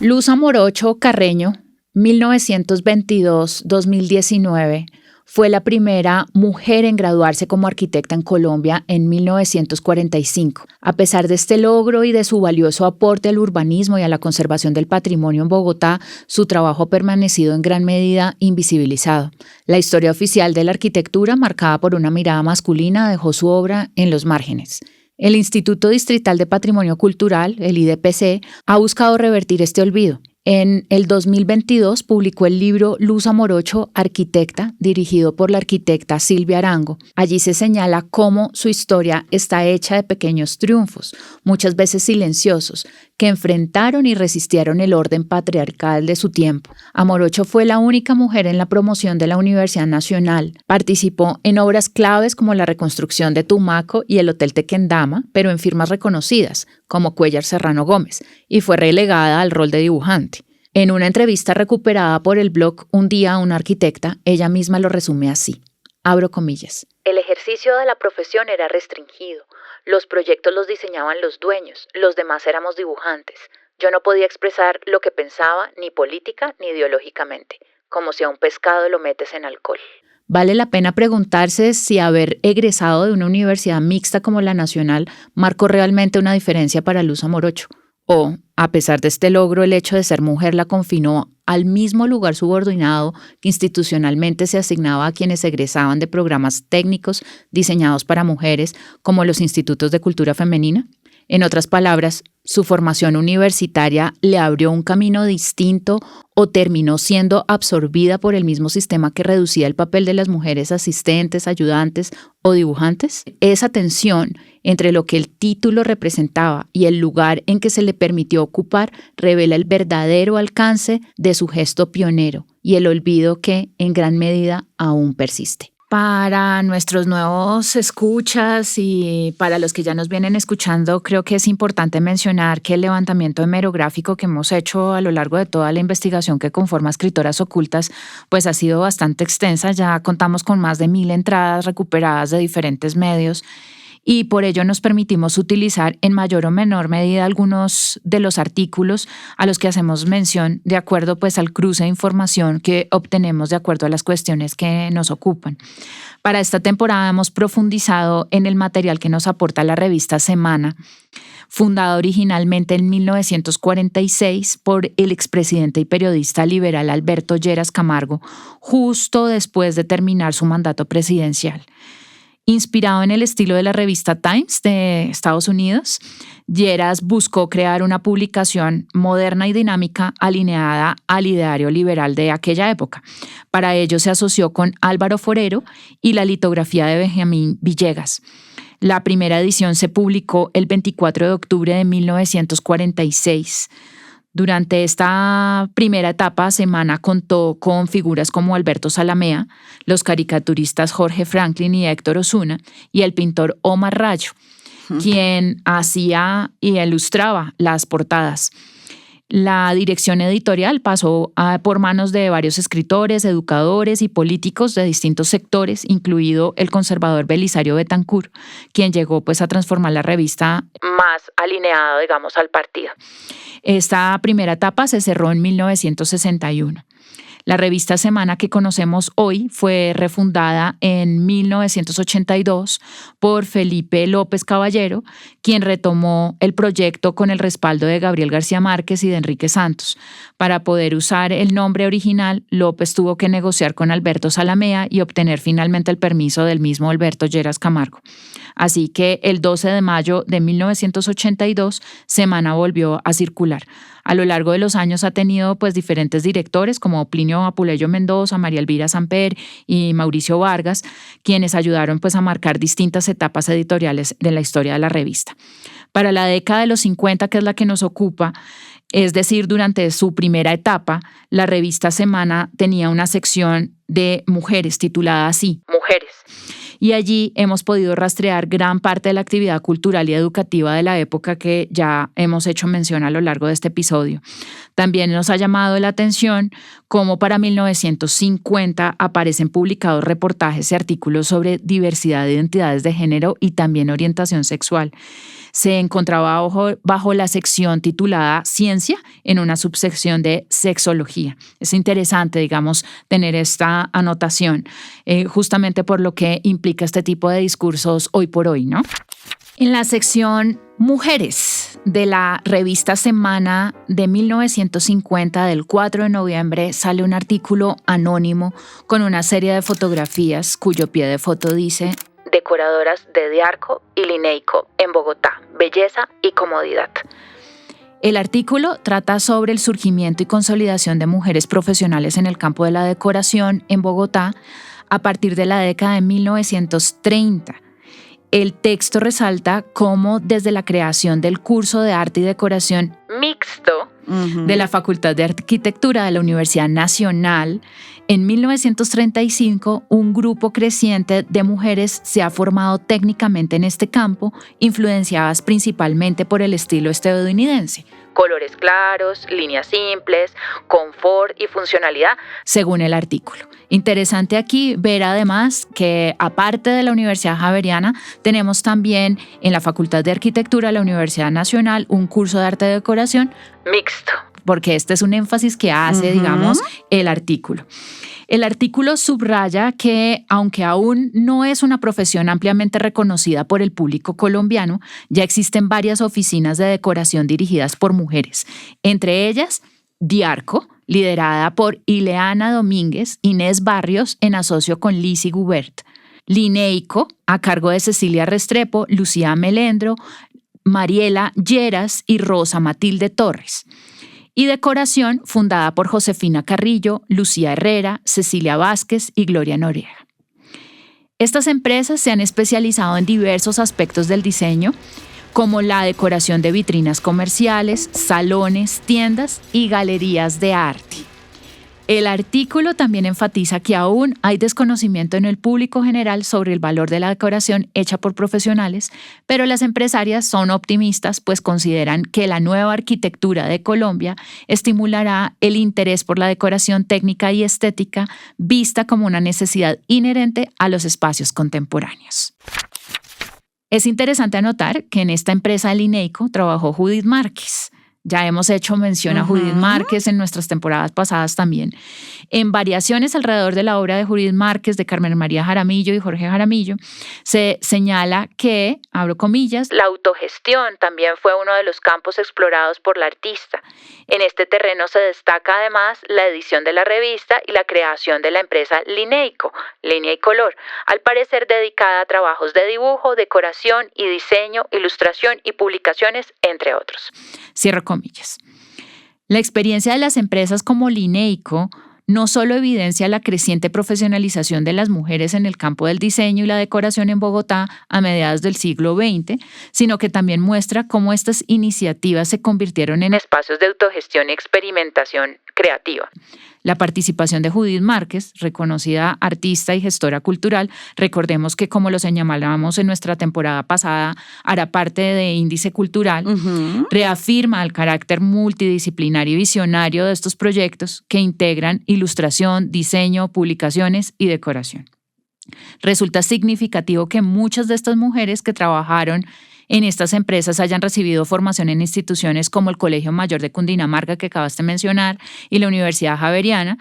[SPEAKER 1] Luz Amorocho Carreño, 1922-2019, fue la primera mujer en graduarse como arquitecta en Colombia en 1945. A pesar de este logro y de su valioso aporte al urbanismo y a la conservación del patrimonio en Bogotá, su trabajo ha permanecido en gran medida invisibilizado. La historia oficial de la arquitectura, marcada por una mirada masculina, dejó su obra en los márgenes. El Instituto Distrital de Patrimonio Cultural, el IDPC, ha buscado revertir este olvido. En el 2022 publicó el libro Luz Amorocho, Arquitecta, dirigido por la arquitecta Silvia Arango. Allí se señala cómo su historia está hecha de pequeños triunfos, muchas veces silenciosos, que enfrentaron y resistieron el orden patriarcal de su tiempo. Amorocho fue la única mujer en la promoción de la Universidad Nacional. Participó en obras claves como la reconstrucción de Tumaco y el Hotel Tequendama, pero en firmas reconocidas, como Cuéllar Serrano Gómez, y fue relegada al rol de dibujante. En una entrevista recuperada por el blog Un día a una arquitecta, ella misma lo resume así. Abro comillas. El ejercicio de la profesión era restringido. Los proyectos los diseñaban los dueños, los demás éramos dibujantes. Yo no podía expresar lo que pensaba ni política ni ideológicamente, como si a un pescado lo metes en alcohol. Vale la pena preguntarse si haber egresado de una universidad mixta como la Nacional marcó realmente una diferencia para Luz Amorocho. O, a pesar de este logro, el hecho de ser mujer la confinó al mismo lugar subordinado que institucionalmente se asignaba a quienes egresaban de programas técnicos diseñados para mujeres, como los institutos de cultura femenina. En otras palabras, ¿su formación universitaria le abrió un camino distinto o terminó siendo absorbida por el mismo sistema que reducía el papel de las mujeres asistentes, ayudantes o dibujantes? Esa tensión entre lo que el título representaba y el lugar en que se le permitió ocupar revela el verdadero alcance de su gesto pionero y el olvido que, en gran medida, aún persiste. Para nuestros nuevos escuchas y para los que ya nos vienen escuchando, creo que es importante mencionar que el levantamiento hemerográfico que hemos hecho a lo largo de toda la investigación que conforma Escritoras Ocultas, pues ha sido bastante extensa. Ya contamos con más de 1,000 entradas recuperadas de diferentes medios y por ello nos permitimos utilizar en mayor o menor medida algunos de los artículos a los que hacemos mención de acuerdo pues al cruce de información que obtenemos de acuerdo a las cuestiones que nos ocupan. Para esta temporada hemos profundizado en el material que nos aporta la revista Semana, fundada originalmente en 1946 por el expresidente y periodista liberal Alberto Lleras Camargo, justo después de terminar su mandato presidencial. Inspirado en el estilo de la revista Times de Estados Unidos, Lleras buscó crear una publicación moderna y dinámica alineada al ideario liberal de aquella época. Para ello se asoció con Álvaro Forero y la litografía de Benjamín Villegas. La primera edición se publicó el 24 de octubre de 1946. Durante esta primera etapa, Semana contó con figuras como Alberto Zalamea, los caricaturistas Jorge Franklin y Héctor Osuna y el pintor Omar Rayo. quien hacía y ilustraba las portadas. La dirección editorial pasó por manos de varios escritores, educadores y políticos de distintos sectores, incluido el conservador Belisario Betancur, quien llegó pues a transformar la revista más alineada, digamos, al partido. Esta primera etapa se cerró en 1961. La revista Semana que conocemos hoy fue refundada en 1982 por Felipe López Caballero, quien retomó el proyecto con el respaldo de Gabriel García Márquez y de Enrique Santos. Para poder usar el nombre original, López tuvo que negociar con Alberto Zalamea y obtener finalmente el permiso del mismo Alberto Lleras Camargo. Así que el 12 de mayo de 1982, Semana volvió a circular. A lo largo de los años ha tenido pues diferentes directores como Plinio Apuleyo Mendoza, María Elvira Samper y Mauricio Vargas, quienes ayudaron pues a marcar distintas etapas editoriales de la historia de la revista. Para la década de los 50, que es la que nos ocupa, es decir, durante su primera etapa, la revista Semana tenía una sección de mujeres titulada así, Mujeres. Y allí hemos podido rastrear gran parte de la actividad cultural y educativa de la época que ya hemos hecho mención a lo largo de este episodio. También nos ha llamado la atención cómo para 1950 aparecen publicados reportajes y artículos sobre diversidad de identidades de género y también orientación sexual. Se encontraba bajo la sección titulada Ciencia en una subsección de Sexología. Es interesante, digamos, tener esta anotación, justamente por lo que implica este tipo de discursos hoy por hoy, ¿no? En la sección Mujeres de la revista Semana de 1950, del 4 de noviembre, sale un artículo anónimo con una serie de fotografías cuyo pie de foto dice: decoradoras de Diarco y Lineico en Bogotá, belleza y comodidad. El artículo trata sobre el surgimiento y consolidación de mujeres profesionales en el campo de la decoración en Bogotá a partir de la década de 1930. El texto resalta cómo desde la creación del curso de arte y decoración mixto de la Facultad de Arquitectura de la Universidad Nacional, en 1935 un grupo creciente de mujeres se ha formado técnicamente en este campo, influenciadas principalmente por el estilo estadounidense. Colores claros, líneas simples, confort y funcionalidad, según el artículo. Interesante aquí ver además que aparte de la Universidad Javeriana, tenemos también en la Facultad de Arquitectura de la Universidad Nacional un curso de arte y decoración mixto, porque este es un énfasis que hace, digamos, el artículo. El artículo subraya que, aunque aún no es una profesión ampliamente reconocida por el público colombiano, ya existen varias oficinas de decoración dirigidas por mujeres, entre ellas Diarco, liderada por Ileana Domínguez, Inés Barrios, en asocio con Lizzy Gubert; Lineico, a cargo de Cecilia Restrepo, Lucía Melendro, Mariela Lleras y Rosa Matilde Torres; y Decoración, fundada por Josefina Carrillo, Lucía Herrera, Cecilia Vázquez y Gloria Noriega. Estas empresas se han especializado en diversos aspectos del diseño, como la decoración de vitrinas comerciales, salones, tiendas y galerías de arte. El artículo también enfatiza que aún hay desconocimiento en el público general sobre el valor de la decoración hecha por profesionales, pero las empresarias son optimistas, pues consideran que la nueva arquitectura de Colombia estimulará el interés por la decoración técnica y estética, vista como una necesidad inherente a los espacios contemporáneos. Es interesante anotar que en esta empresa Lineico trabajó Judith Márquez. Ya hemos hecho mención a Judith Márquez en nuestras temporadas pasadas también. En variaciones alrededor de la obra de Judith Márquez, de Carmen María Jaramillo y Jorge Jaramillo, se señala que, abro comillas, la autogestión también fue uno de los campos explorados por la artista. En este terreno se destaca además la edición de la revista y la creación de la empresa Lineico, Línea y Color, al parecer dedicada a trabajos de dibujo, decoración y diseño, ilustración y publicaciones, entre otros. Cierro comillas. La experiencia de las empresas como Lineico no solo evidencia la creciente profesionalización de las mujeres en el campo del diseño y la decoración en Bogotá a mediados del siglo XX, sino que también muestra cómo estas iniciativas se convirtieron en espacios de autogestión y experimentación creativa. La participación de Judith Márquez, reconocida artista y gestora cultural, recordemos que como lo señalábamos en nuestra temporada pasada, hará parte de Índice Cultural, reafirma el carácter multidisciplinario y visionario de estos proyectos que integran ilustración, diseño, publicaciones y decoración. Resulta significativo que muchas de estas mujeres que trabajaron en estas empresas hayan recibido formación en instituciones como el Colegio Mayor de Cundinamarca, que acabaste de mencionar, y la Universidad Javeriana,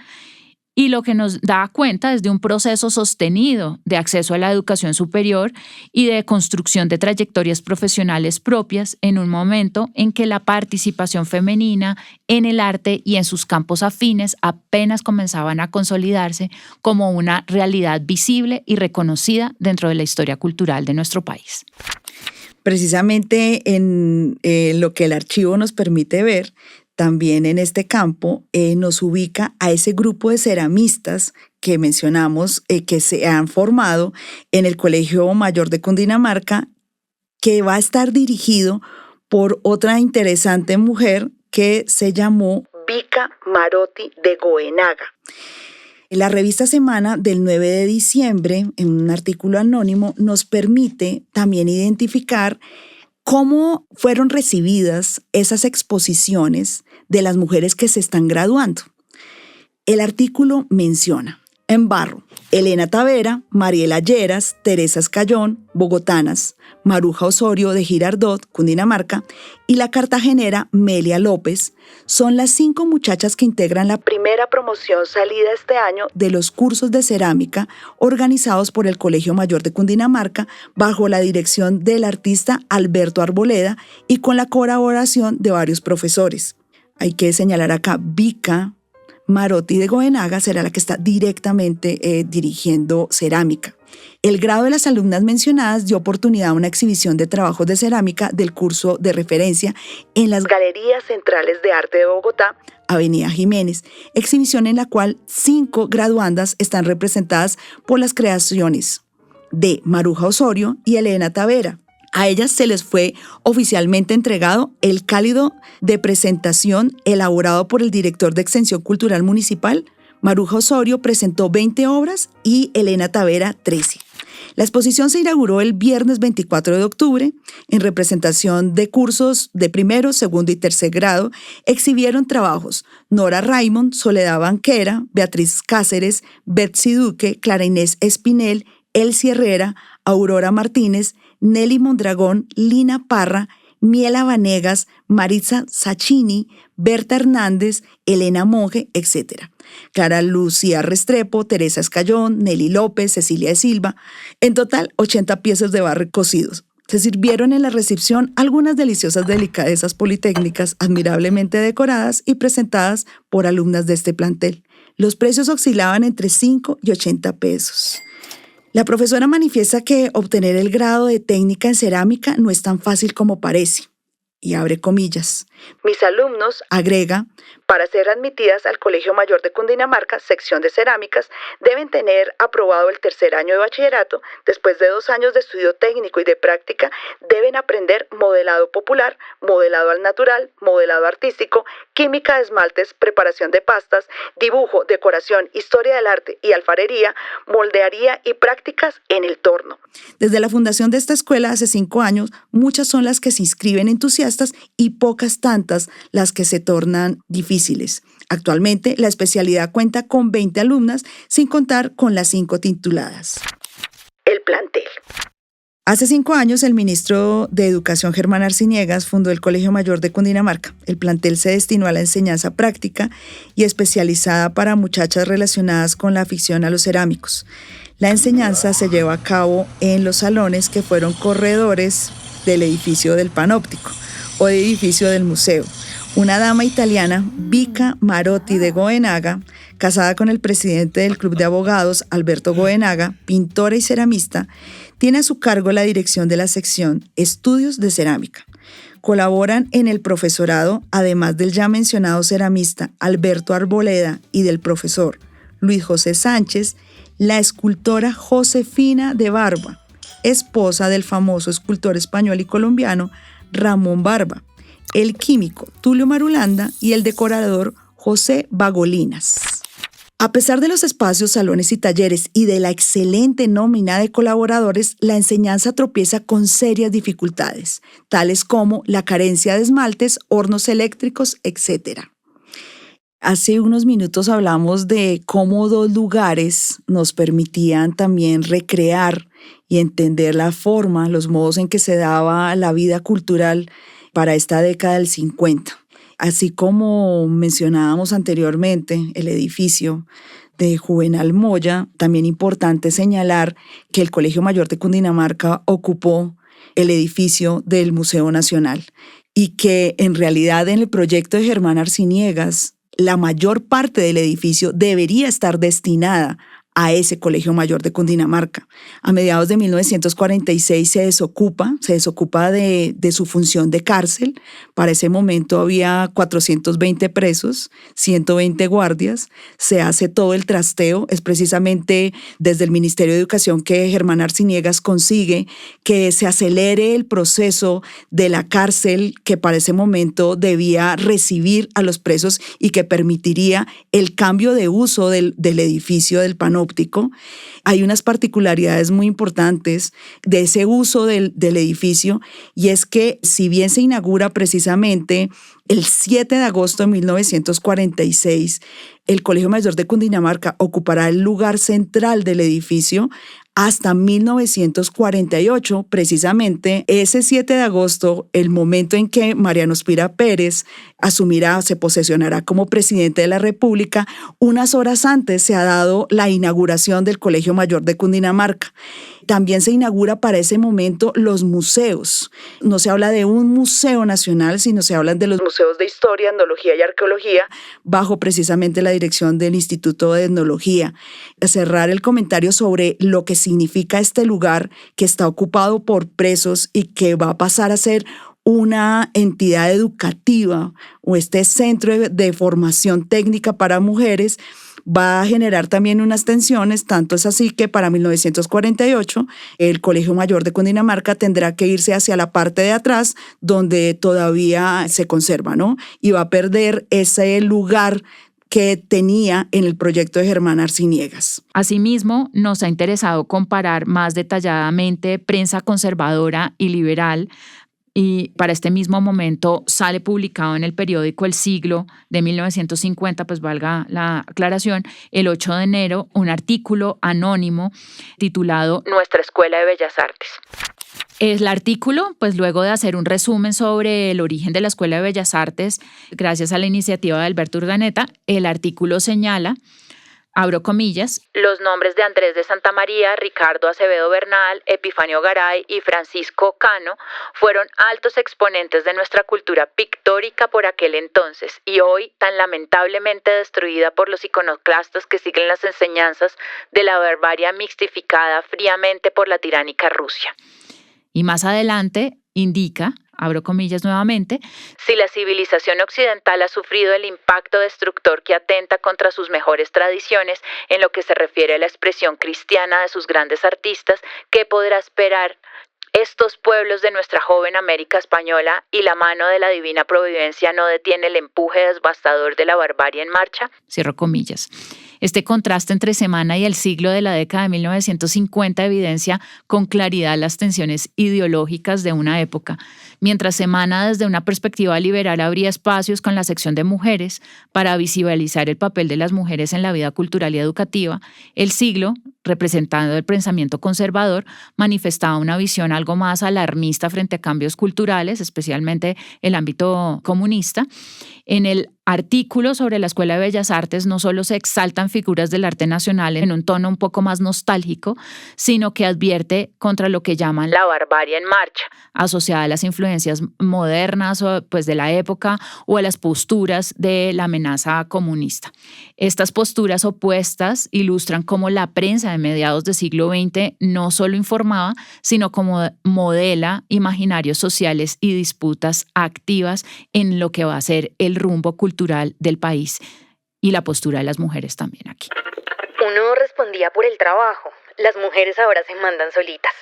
[SPEAKER 1] y lo que nos da cuenta es de un proceso sostenido de acceso a la educación superior y de construcción de trayectorias profesionales propias en un momento en que la participación femenina en el arte y en sus campos afines apenas comenzaban a consolidarse como una realidad visible y reconocida dentro de la historia cultural de nuestro país.
[SPEAKER 4] Precisamente en lo que el archivo nos permite ver, también en este campo nos ubica a ese grupo de ceramistas que mencionamos que se han formado en el Colegio Mayor de Cundinamarca, que va a estar dirigido por otra interesante mujer que se llamó Bica Marotti de Goenaga. La revista Semana del 9 de diciembre, en un artículo anónimo, nos permite también identificar cómo fueron recibidas esas exposiciones de las mujeres que se están graduando. El artículo menciona: en barro, Elena Tavera, Mariela Lleras, Teresa Escayón, bogotanas, Maruja Osorio de Girardot, Cundinamarca, y la cartagenera Melia López son las 5 muchachas que integran la primera promoción salida este año de los cursos de cerámica organizados por el Colegio Mayor de Cundinamarca bajo la dirección del artista Alberto Arboleda y con la colaboración de varios profesores. Hay que señalar acá, Bica Marotti de Goenaga será la que está directamente dirigiendo cerámica. El grado de las alumnas mencionadas dio oportunidad a una exhibición de trabajos de cerámica del curso de referencia en las Galerías Centrales de Arte de Bogotá, Avenida Jiménez, exhibición en la cual 5 graduandas están representadas por las creaciones de Maruja Osorio y Elena Tavera. A ellas se les fue oficialmente entregado el cálido de presentación elaborado por el director de Extensión Cultural Municipal. Maruja Osorio presentó 20 obras y Elena Tavera 13. La exposición se inauguró el viernes 24 de octubre. En representación de cursos de primero, segundo y tercer grado, exhibieron trabajos Nora Raymond, Soledad Banquera, Beatriz Cáceres, Betsy Duque, Clara Inés Espinel, Elsie Herrera, Aurora Martínez, Nelly Mondragón, Lina Parra, Miela Vanegas, Maritza Sacchini, Berta Hernández, Elena Monge, etc. Clara Lucía Restrepo, Teresa Escayón, Nelly López, Cecilia de Silva. En total, 80 piezas de barro cocidos. Se sirvieron en la recepción algunas deliciosas delicadezas politécnicas admirablemente decoradas y presentadas por alumnas de este plantel. Los precios oscilaban entre 5 y 80 pesos. La profesora manifiesta que obtener el grado de técnica en cerámica no es tan fácil como parece. Y abre comillas. Mis alumnos, agrega, para ser admitidas al Colegio Mayor de Cundinamarca, sección de cerámicas, deben tener aprobado el tercer año de bachillerato. Después de 2 años de estudio técnico y de práctica, deben aprender modelado popular, modelado al natural, modelado artístico, química de esmaltes, preparación de pastas, dibujo, decoración, historia del arte y alfarería, moldearía y prácticas en el torno. Desde la fundación de esta escuela hace 5 años, muchas son las que se inscriben entusiastas y pocas tantas las que se tornan difíciles. Actualmente, la especialidad cuenta con 20 alumnas, sin contar con las 5 tituladas. El plantel. Hace 5 años, el ministro de Educación, Germán Arciniegas, fundó el Colegio Mayor de Cundinamarca. El plantel se destinó a la enseñanza práctica y especializada para muchachas relacionadas con la afición a los cerámicos. La enseñanza se lleva a cabo en los salones que fueron corredores del edificio del Panóptico o del edificio del museo. Una dama italiana, Bica Marotti de Goenaga, casada con el presidente del Club de Abogados, Alberto Goenaga, pintora y ceramista, tiene a su cargo la dirección de la sección Estudios de Cerámica. Colaboran en el profesorado, además del ya mencionado ceramista Alberto Arboleda y del profesor Luis José Sánchez, la escultora Josefina de Barba, esposa del famoso escultor español y colombiano Ramón Barba, el químico Tulio Marulanda y el decorador José Bagolinas. A pesar de los espacios, salones y talleres y de la excelente nómina de colaboradores, la enseñanza tropieza con serias dificultades, tales como la carencia de esmaltes, hornos eléctricos, etc. Hace unos minutos hablamos de cómo 2 lugares nos permitían también recrear y entender la forma, los modos en que se daba la vida cultural para esta década del 50. Así como mencionábamos anteriormente, el edificio de Juvenal Moya, también importante señalar que el Colegio Mayor de Cundinamarca ocupó el edificio del Museo Nacional y que en realidad en el proyecto de Germán Arciniegas, la mayor parte del edificio debería estar destinada a ese Colegio Mayor de Cundinamarca. A mediados de 1946 se desocupa de su función de cárcel. Para ese momento había 420 presos, 120 guardias. Se hace todo el trasteo. Es precisamente desde el Ministerio de Educación que Germán Arciniegas consigue que se acelere el proceso de la cárcel que para ese momento debía recibir a los presos y que permitiría el cambio de uso del edificio del panóptico. Hay unas particularidades muy importantes de ese uso del edificio, y es que si bien se inaugura precisamente el 7 de agosto de 1946, el Colegio Mayor de Cundinamarca ocupará el lugar central del edificio hasta 1948, precisamente ese 7 de agosto, el momento en que Mariano Ospira Pérez se posesionará como presidente de la República. Unas horas antes se ha dado la inauguración del Colegio Mayor de Cundinamarca. También se inaugura para ese momento los museos. No se habla de un museo nacional, sino se hablan de los museos de historia, etnología y arqueología, bajo precisamente la dirección del Instituto de Etnología. A cerrar el comentario sobre lo que significa este lugar que está ocupado por presos y que va a pasar a ser una entidad educativa o este centro de formación técnica para mujeres, va a generar también unas tensiones. Tanto es así que para 1948 el Colegio Mayor de Cundinamarca tendrá que irse hacia la parte de atrás donde todavía se conserva, ¿no? Y va a perder ese lugar que tenía en el proyecto de Germán Arciniegas.
[SPEAKER 1] Asimismo, nos ha interesado comparar más detalladamente prensa conservadora y liberal, y para este mismo momento sale publicado en el periódico El Siglo de 1950, pues valga la aclaración, el 8 de enero, un artículo anónimo titulado Nuestra Escuela de Bellas Artes. El artículo, pues luego de hacer un resumen sobre el origen de la Escuela de Bellas Artes, gracias a la iniciativa de Alberto Urdaneta, el artículo señala, abro comillas, los nombres de Andrés de Santa María, Ricardo Acevedo Bernal, Epifanio Garay y Francisco Cano fueron altos exponentes de nuestra cultura pictórica por aquel entonces y hoy tan lamentablemente destruida por los iconoclastas que siguen las enseñanzas de la barbarie mixtificada fríamente por la tiránica Rusia. Y más adelante indica, abro comillas nuevamente, si la civilización occidental ha sufrido el impacto destructor que atenta contra sus mejores tradiciones en lo que se refiere a la expresión cristiana de sus grandes artistas, ¿qué podrá esperar estos pueblos de nuestra joven América española y la mano de la divina providencia no detiene el empuje devastador de la barbarie en marcha? Cierro comillas. Este contraste entre Semana y El Siglo de la década de 1950 evidencia con claridad las tensiones ideológicas de una época. Mientras Semana desde una perspectiva liberal abría espacios con la sección de mujeres para visibilizar el papel de las mujeres en la vida cultural y educativa, El Siglo, representando el pensamiento conservador, manifestaba una visión algo más alarmista frente a cambios culturales, especialmente el ámbito comunista. En el artículo sobre la Escuela de Bellas Artes no solo se exaltan figuras del arte nacional en un tono un poco más nostálgico, sino que advierte contra lo que llaman la barbarie en marcha, asociada a las influencias modernas pues, de la época o a las posturas de la amenaza comunista. Estas posturas opuestas ilustran cómo la prensa de mediados del siglo XX no solo informaba, sino como modela imaginarios sociales y disputas activas en lo que va a ser el rumbo cultural del país y la postura de las mujeres también aquí.
[SPEAKER 8] Uno respondía por el trabajo. Las mujeres ahora se mandan solitas.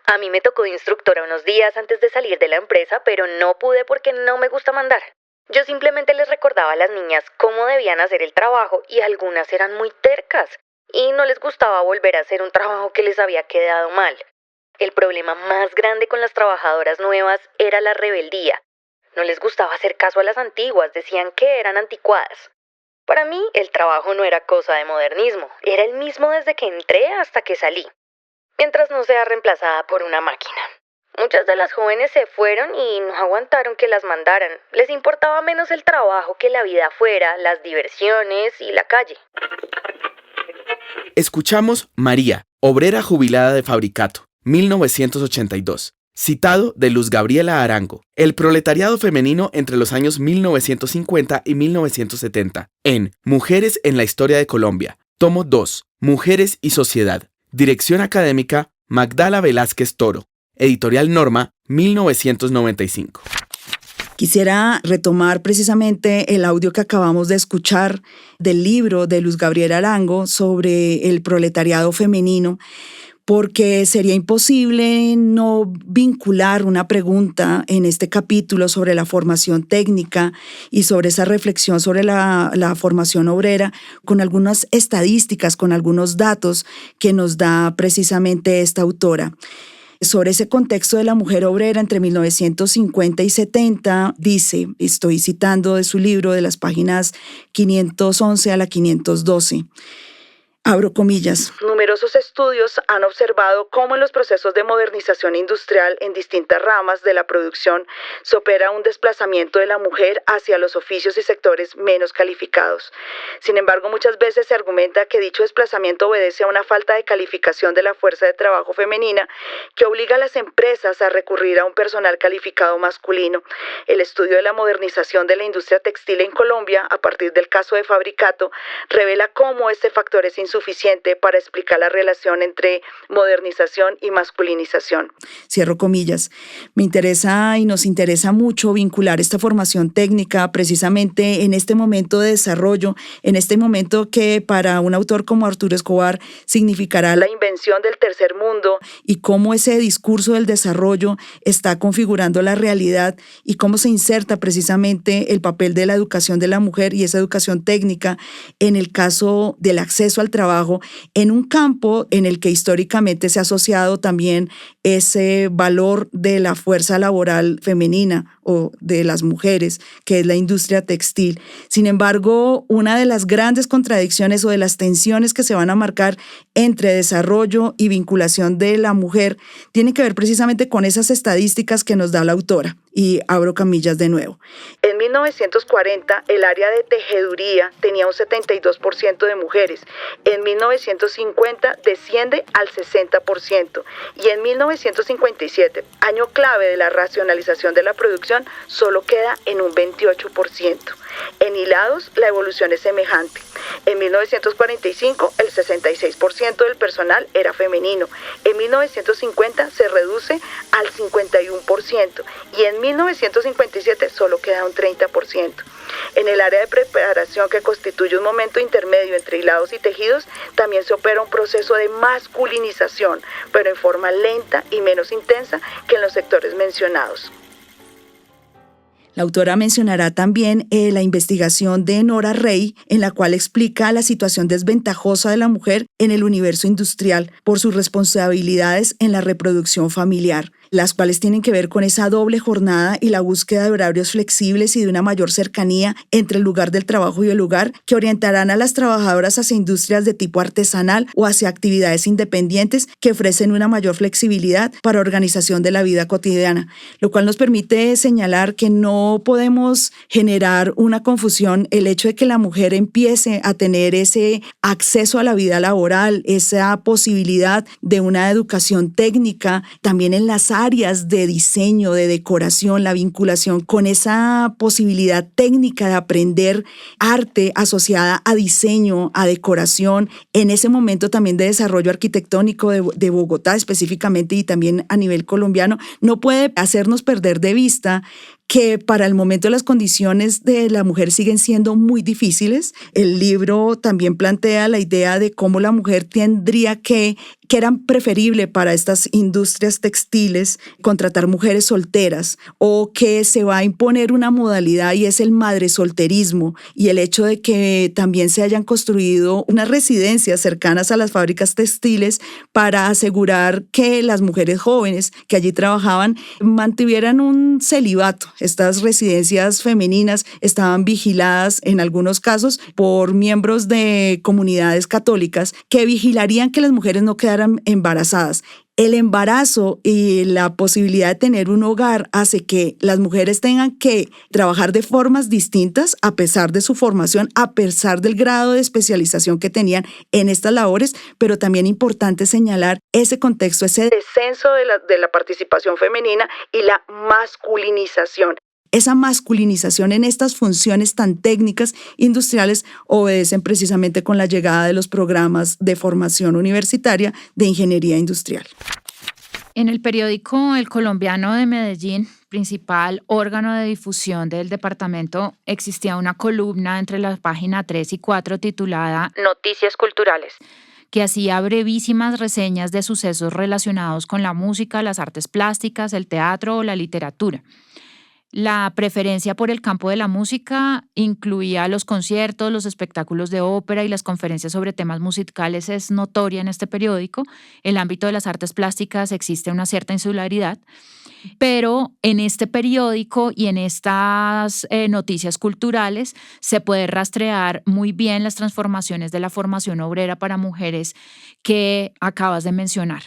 [SPEAKER 8] A mí me tocó de instructora unos días antes de salir de la empresa, pero no pude porque no me gusta mandar. Yo simplemente les recordaba a las niñas cómo debían hacer el trabajo y algunas eran muy tercas y no les gustaba volver a hacer un trabajo que les había quedado mal. El problema más grande con las trabajadoras nuevas era la rebeldía. No les gustaba hacer caso a las antiguas, decían que eran anticuadas. Para mí, el trabajo no era cosa de modernismo, era el mismo desde que entré hasta que salí, mientras no sea reemplazada por una máquina. Muchas de las jóvenes se fueron y no aguantaron que las mandaran. Les importaba menos el trabajo que la vida afuera, las diversiones y la calle.
[SPEAKER 3] Escuchamos María, obrera jubilada de Fabricato, 1982. Citado de Luz Gabriela Arango, El proletariado femenino entre los años 1950 y 1970, en Mujeres en la historia de Colombia, tomo 2, Mujeres y sociedad, dirección académica Magdala Velázquez Toro, editorial Norma, 1995.
[SPEAKER 4] Quisiera retomar precisamente el audio que acabamos de escuchar del libro de Luz Gabriela Arango sobre el proletariado femenino, porque sería imposible no vincular una pregunta en este capítulo sobre la formación técnica y sobre esa reflexión sobre la formación obrera con algunas estadísticas, con algunos datos que nos da precisamente esta autora. Sobre ese contexto de la mujer obrera entre 1950 y 70, dice, estoy citando de su libro de las páginas 511 a la 512, abro comillas.
[SPEAKER 9] Numerosos estudios han observado cómo en los procesos de modernización industrial en distintas ramas de la producción se opera un desplazamiento de la mujer hacia los oficios y sectores menos calificados. Sin embargo, muchas veces se argumenta que dicho desplazamiento obedece a una falta de calificación de la fuerza de trabajo femenina que obliga a las empresas a recurrir a un personal calificado masculino. El estudio de la modernización de la industria textil en Colombia, a partir del caso de Fabricato, revela cómo este factor es insuficiente para explicar la relación entre modernización y masculinización.
[SPEAKER 4] Cierro comillas. Me interesa y nos interesa mucho vincular esta formación técnica precisamente en este momento de desarrollo, en este momento que para un autor como Arturo Escobar significará
[SPEAKER 9] la invención del tercer mundo
[SPEAKER 4] y cómo ese discurso del desarrollo está configurando la realidad y cómo se inserta precisamente el papel de la educación de la mujer y esa educación técnica en el caso del acceso al trabajo en un campo en el que históricamente se ha asociado también ese valor de la fuerza laboral femenina o de las mujeres, que es la industria textil. Sin embargo, una de las grandes contradicciones o de las tensiones que se van a marcar entre desarrollo y vinculación de la mujer tiene que ver precisamente con esas estadísticas que nos da la autora. Y abro comillas de nuevo.
[SPEAKER 9] En 1940, el área de tejeduría tenía un 72% de mujeres. En 1950 desciende al 60%. Y en 1957, año clave de la racionalización de la producción, solo queda en un 28%. En hilados, la evolución es semejante. En 1945, el 66% del personal era femenino. En 1950 se reduce al 51% y en 1957 solo queda un 30%. En el área de preparación, que constituye un momento intermedio entre hilados y tejidos, también se opera un proceso de masculinización, pero en forma lenta y menos intensa que en los sectores mencionados.
[SPEAKER 4] La autora mencionará también la investigación de Nora Rey, en la cual explica la situación desventajosa de la mujer en el universo industrial por sus responsabilidades en la reproducción familiar, las cuales tienen que ver con esa doble jornada y la búsqueda de horarios flexibles y de una mayor cercanía entre el lugar del trabajo y el hogar, que orientarán a las trabajadoras hacia industrias de tipo artesanal o hacia actividades independientes que ofrecen una mayor flexibilidad para organización de la vida cotidiana, lo cual nos permite señalar que no podemos generar una confusión. El hecho de que la mujer empiece a tener ese acceso a la vida laboral, esa posibilidad de una educación técnica, también en las áreas de diseño, de decoración, la vinculación con esa posibilidad técnica de aprender arte asociada a diseño, a decoración, en ese momento también de desarrollo arquitectónico de Bogotá específicamente y también a nivel colombiano, no puede hacernos perder de vista que para el momento las condiciones de la mujer siguen siendo muy difíciles. El libro también plantea la idea de cómo la mujer tendría que era preferible para estas industrias textiles contratar mujeres solteras, o que se va a imponer una modalidad y es el madresolterismo, y el hecho de que también se hayan construido unas residencias cercanas a las fábricas textiles para asegurar que las mujeres jóvenes que allí trabajaban mantuvieran un celibato. Estas residencias femeninas estaban vigiladas en algunos casos por miembros de comunidades católicas que vigilarían que las mujeres no quedaran embarazadas. El embarazo y la posibilidad de tener un hogar hace que las mujeres tengan que trabajar de formas distintas a pesar de su formación, a pesar del grado de especialización que tenían en estas labores, pero también importante señalar ese contexto, ese
[SPEAKER 9] descenso de la participación femenina y la masculinización.
[SPEAKER 4] Esa masculinización en estas funciones tan técnicas industriales obedecen precisamente con la llegada de los programas de formación universitaria de ingeniería industrial.
[SPEAKER 1] En el periódico El Colombiano de Medellín, principal órgano de difusión del departamento, existía una columna entre la página 3 y 4 titulada Noticias Culturales, que hacía brevísimas reseñas de sucesos relacionados con la música, las artes plásticas, el teatro o la literatura. La preferencia por el campo de la música incluía los conciertos, los espectáculos de ópera y las conferencias sobre temas musicales es notoria en este periódico. En el ámbito de las artes plásticas existe una cierta insularidad, pero en este periódico y en estas noticias culturales se puede rastrear muy bien las transformaciones de la formación obrera para mujeres que acabas de mencionar.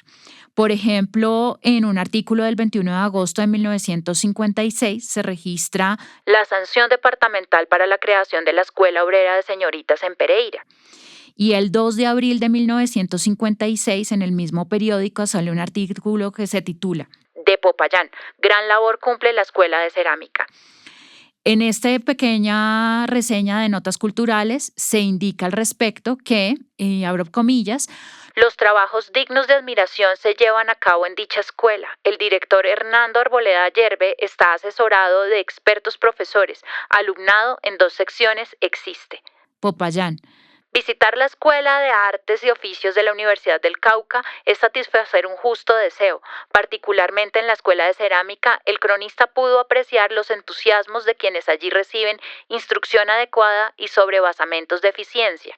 [SPEAKER 1] Por ejemplo, en un artículo del 21 de agosto de 1956 se registra la sanción departamental para la creación de la Escuela Obrera de Señoritas en Pereira. Y el 2 de abril de 1956, en el mismo periódico, sale un artículo que se titula De Popayán, gran labor cumple la Escuela de Cerámica. En esta pequeña reseña de notas culturales se indica al respecto que, y abro comillas, los trabajos dignos de admiración se llevan a cabo en dicha escuela. El director Hernando Arboleda Yerbe está asesorado de expertos profesores. Alumnado en 2 secciones existe. Popayán. Visitar la Escuela de Artes y Oficios de la Universidad del Cauca es satisfacer un justo deseo. Particularmente en la Escuela de Cerámica, el cronista pudo apreciar los entusiasmos de quienes allí reciben instrucción adecuada y sobre basamentos de eficiencia.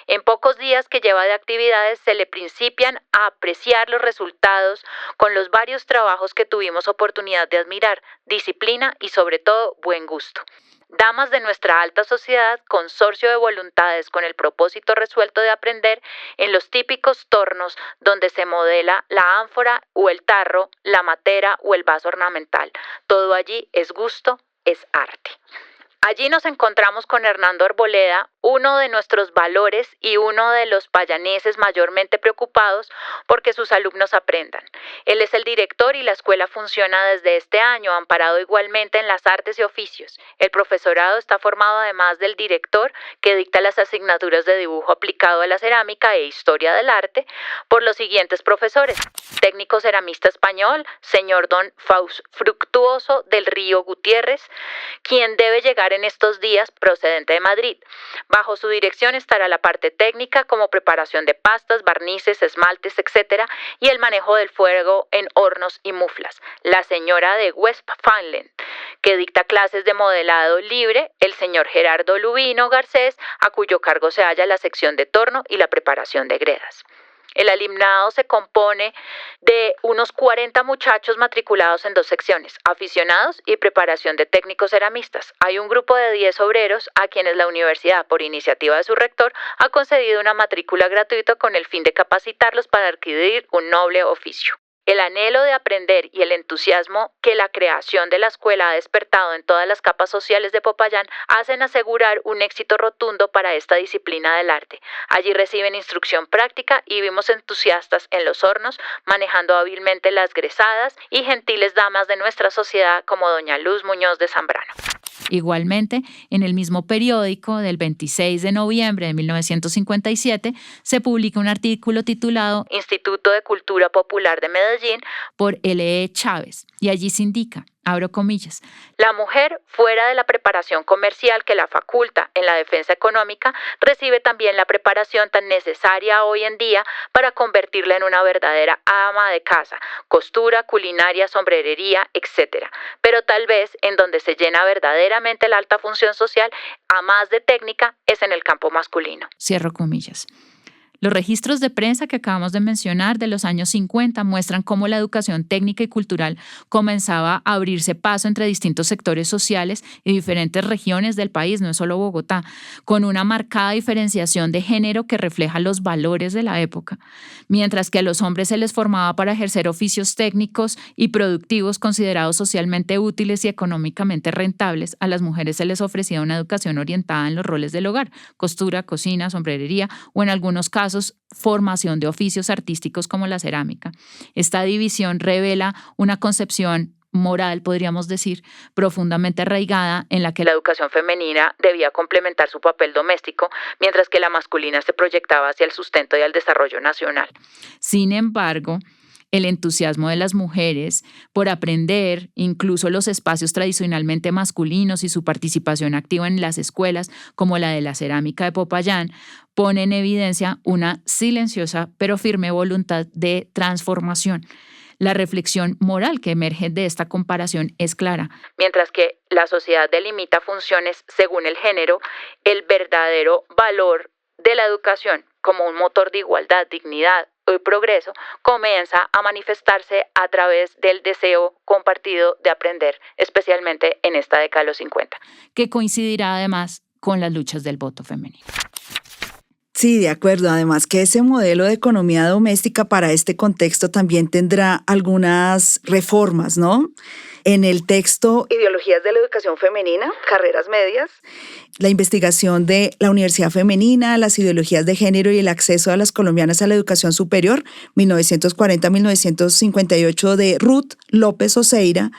[SPEAKER 1] En pocos días que lleva de actividades se le principian a apreciar los resultados con los varios trabajos que tuvimos oportunidad de admirar, disciplina y sobre todo buen gusto. Damas de nuestra alta sociedad, consorcio de voluntades con el propósito resuelto de aprender en los típicos tornos donde se modela la ánfora o el tarro, la matera o el vaso ornamental. Todo allí es gusto, es arte. Allí nos encontramos con Hernando Arboleda, uno de nuestros valores y uno de los payaneses mayormente preocupados porque sus alumnos aprendan. Él es el director y la escuela funciona desde este año, amparado igualmente en las artes y oficios. El profesorado está formado además del director, que dicta las asignaturas de dibujo aplicado a la cerámica e historia del arte, por los siguientes profesores: técnico ceramista español, señor don Fructuoso del Río Gutiérrez, quien debe llegar en estos días procedente de Madrid. Bajo su dirección estará la parte técnica como preparación de pastas, barnices, esmaltes, etc. y el manejo del fuego en hornos y muflas. La señora de Westphalen, que dicta clases de modelado libre, el señor Gerardo Lubino Garcés, a cuyo cargo se halla la sección de torno y la preparación de gredas. El alumnado se compone de unos 40 muchachos matriculados en 2 secciones, aficionados y preparación de técnicos ceramistas. Hay un grupo de 10 obreros a quienes la universidad, por iniciativa de su rector, ha concedido una matrícula gratuita con el fin de capacitarlos para adquirir un noble oficio. El anhelo de aprender y el entusiasmo que la creación de la escuela ha despertado en todas las capas sociales de Popayán hacen asegurar un éxito rotundo para esta disciplina del arte. Allí reciben instrucción práctica y vimos entusiastas en los hornos, manejando hábilmente las gresadas y gentiles damas de nuestra sociedad como doña Luz Muñoz de Zambrano. Igualmente, en el mismo periódico del 26 de noviembre de 1957 se publica un artículo titulado Instituto de Cultura Popular de Medellín, Popayán por L.E. Chávez. Y allí se indica, abro comillas, la mujer fuera de la preparación comercial que la faculta en la defensa económica recibe también la preparación tan necesaria hoy en día para convertirla en una verdadera ama de casa, costura, culinaria, sombrerería, etc. Pero tal vez en donde se llena verdaderamente la alta función social, a más de técnica, es en el campo masculino. Cierro comillas. Los registros de prensa que acabamos de mencionar de los años 50 muestran cómo la educación técnica y cultural comenzaba a abrirse paso entre distintos sectores sociales y diferentes regiones del país, no es solo Bogotá, con una marcada diferenciación de género que refleja los valores de la época. Mientras que a los hombres se les formaba para ejercer oficios técnicos y productivos considerados socialmente útiles y económicamente rentables, a las mujeres se les ofrecía una educación orientada en los roles del hogar, costura, cocina, sombrerería o en algunos casos formación de oficios artísticos como la cerámica. Esta división revela una concepción moral, podríamos decir, profundamente arraigada en la que la educación femenina debía complementar su papel doméstico, mientras que la masculina se proyectaba hacia el sustento y el desarrollo nacional. Sin embargo, el entusiasmo de las mujeres por aprender, incluso los espacios tradicionalmente masculinos y su participación activa en las escuelas, como la de la cerámica de Popayán, pone en evidencia una silenciosa pero firme voluntad de transformación. La reflexión moral que emerge de esta comparación es clara. Mientras que la sociedad delimita funciones según el género, el verdadero valor de la educación como un motor de igualdad, dignidad y progreso comienza a manifestarse a través del deseo compartido de aprender, especialmente en esta década de los 50, que coincidirá además con las luchas del voto femenino.
[SPEAKER 4] Sí, de acuerdo. Además que ese modelo de economía doméstica para este contexto también tendrá algunas reformas, ¿no? En el texto
[SPEAKER 9] Ideologías de la educación femenina, carreras medias.
[SPEAKER 4] La investigación de la Universidad Femenina, las ideologías de género y el acceso de las colombianas a la educación superior, 1940-1958, de Ruth López Oseira,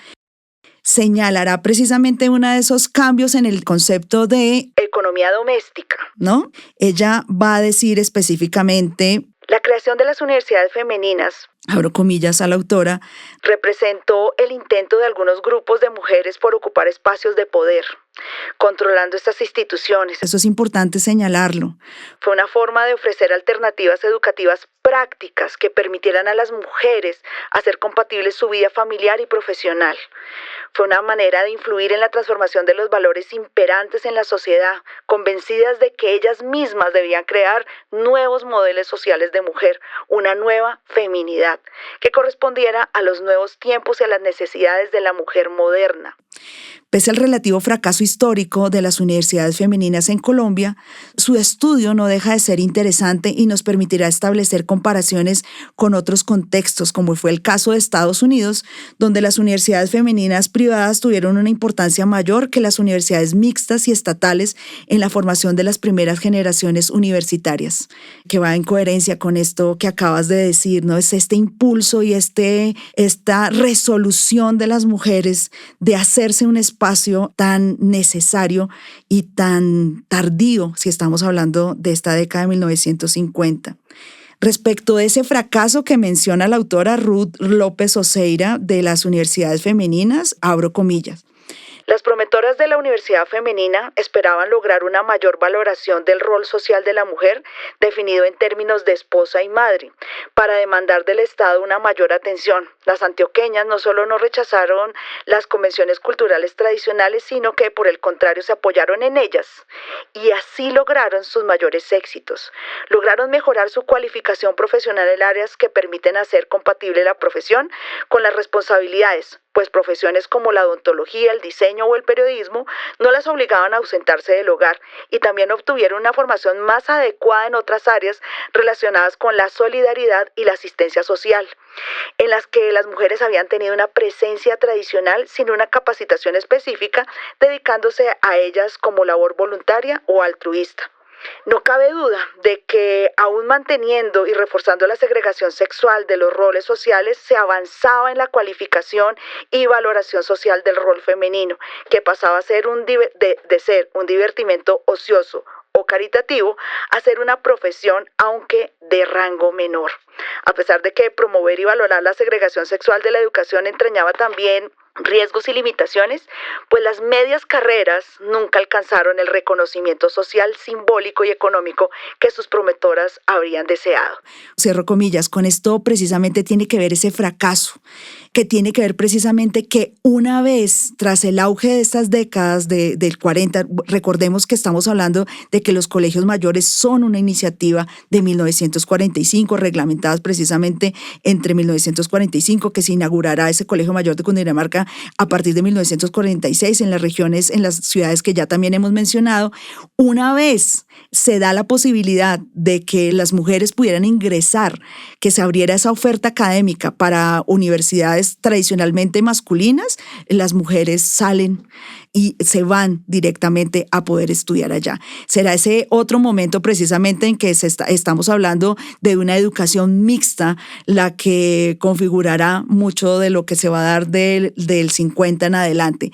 [SPEAKER 4] señalará precisamente uno de esos cambios en el concepto de
[SPEAKER 9] economía doméstica,
[SPEAKER 4] ¿no? Ella va a decir específicamente:
[SPEAKER 9] la creación de las universidades femeninas,
[SPEAKER 4] abro comillas a la autora,
[SPEAKER 9] representó el intento de algunos grupos de mujeres por ocupar espacios de poder, controlando estas instituciones.
[SPEAKER 4] Eso es importante señalarlo.
[SPEAKER 9] Fue una forma de ofrecer alternativas educativas prácticas que permitieran a las mujeres hacer compatibles su vida familiar y profesional. Fue una manera de influir en la transformación de los valores imperantes en la sociedad, convencidas de que ellas mismas debían crear nuevos modelos sociales de mujer, una nueva feminidad, que correspondiera a los nuevos tiempos y a las necesidades de la mujer moderna.
[SPEAKER 4] Pese al relativo fracaso histórico de las universidades femeninas en Colombia, su estudio no deja de ser interesante y nos permitirá establecer comparaciones con otros contextos, como fue el caso de Estados Unidos, donde las universidades femeninas privadas tuvieron una importancia mayor que las universidades mixtas y estatales en la formación de las primeras generaciones universitarias, que va en coherencia con esto que acabas de decir, ¿no? Es este impulso y esta resolución de las mujeres de hacerse un espacio tan necesario y tan tardío, si estamos hablando de esta década de 1950. Respecto de ese fracaso que menciona la autora Ruth López Oseira de las universidades femeninas, abro comillas.
[SPEAKER 9] Las promotoras de la universidad femenina esperaban lograr una mayor valoración del rol social de la mujer, definido en términos de esposa y madre, para demandar del Estado una mayor atención. Las antioqueñas no solo no rechazaron las convenciones culturales tradicionales, sino que por el contrario se apoyaron en ellas, y así lograron sus mayores éxitos. Lograron mejorar su cualificación profesional en áreas que permiten hacer compatible la profesión con las responsabilidades, pues profesiones como la odontología, el diseño o el periodismo no las obligaban a ausentarse del hogar, y también obtuvieron una formación más adecuada en otras áreas relacionadas con la solidaridad y la asistencia social, en las que las mujeres habían tenido una presencia tradicional sin una capacitación específica, dedicándose a ellas como labor voluntaria o altruista. No cabe duda de que, aún manteniendo y reforzando la segregación sexual de los roles sociales, se avanzaba en la cualificación y valoración social del rol femenino, que pasaba a ser de ser un divertimento ocioso o caritativo a ser una profesión, aunque de rango menor. A pesar de que promover y valorar la segregación sexual de la educación entrañaba también riesgos y limitaciones, pues las medias carreras nunca alcanzaron el reconocimiento social, simbólico y económico que sus promotoras habrían deseado.
[SPEAKER 4] Cierro comillas, con esto precisamente tiene que ver ese fracaso, que tiene que ver precisamente que una vez tras el auge de estas décadas del 40, recordemos que estamos hablando de que los colegios mayores son una iniciativa de 1945, reglamentadas precisamente entre 1945, que se inaugurará ese colegio mayor de Cundinamarca a partir de 1946 en las regiones, en las ciudades que ya también hemos mencionado. Una vez se da la posibilidad de que las mujeres pudieran ingresar, que se abriera esa oferta académica para universidades tradicionalmente masculinas, las mujeres salen y se van directamente a poder estudiar allá. Será ese otro momento precisamente en que estamos hablando de una educación mixta, la que configurará mucho de lo que se va a dar del 50 en adelante.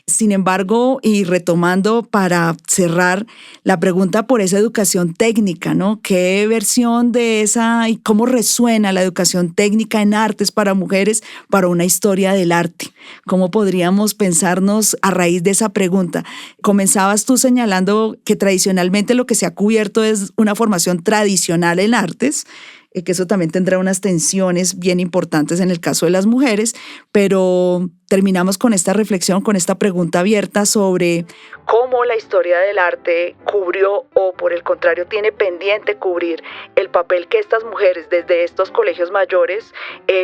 [SPEAKER 4] Sin embargo, y retomando para cerrar, la pregunta por esa educación técnica, ¿no? ¿Qué versión de esa y cómo resuena la educación técnica en artes para mujeres para una historia del arte? ¿Cómo podríamos pensarnos a raíz de esa pregunta? Comenzabas tú señalando que tradicionalmente lo que se ha cubierto es una formación tradicional en artes, que eso también tendrá unas tensiones bien importantes en el caso de las mujeres, pero terminamos con esta reflexión, con esta pregunta abierta sobre
[SPEAKER 9] cómo la historia del arte cubrió o por el contrario tiene pendiente cubrir el papel que estas mujeres desde estos colegios mayores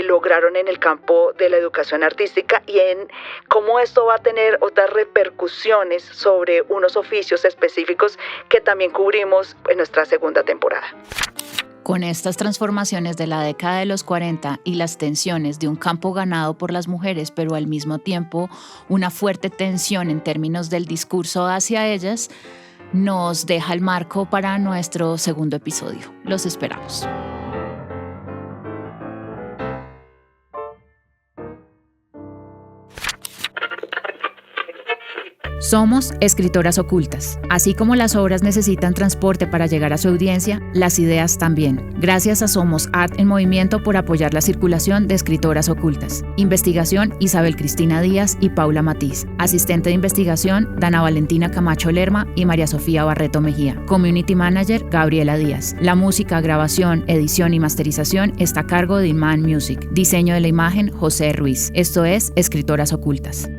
[SPEAKER 9] lograron en el campo de la educación artística y en cómo esto va a tener otras repercusiones sobre unos oficios específicos que también cubrimos en nuestra segunda temporada.
[SPEAKER 1] Con estas transformaciones de la década de los 40 y las tensiones de un campo ganado por las mujeres, pero al mismo tiempo una fuerte tensión en términos del discurso hacia ellas, nos deja el marco para nuestro segundo episodio. Los esperamos. Somos escritoras ocultas. Así como las obras necesitan transporte para llegar a su audiencia, las ideas también. Gracias a Somos Art en Movimiento por apoyar la circulación de escritoras ocultas. Investigación, Isabel Cristina Díaz y Paula Matiz. Asistente de investigación, Dana Valentina Camacho Lerma y María Sofía Barreto Mejía. Community Manager, Gabriela Díaz. La música, grabación, edición y masterización está a cargo de Inman Music. Diseño de la imagen, José Ruiz. Esto es Escritoras Ocultas.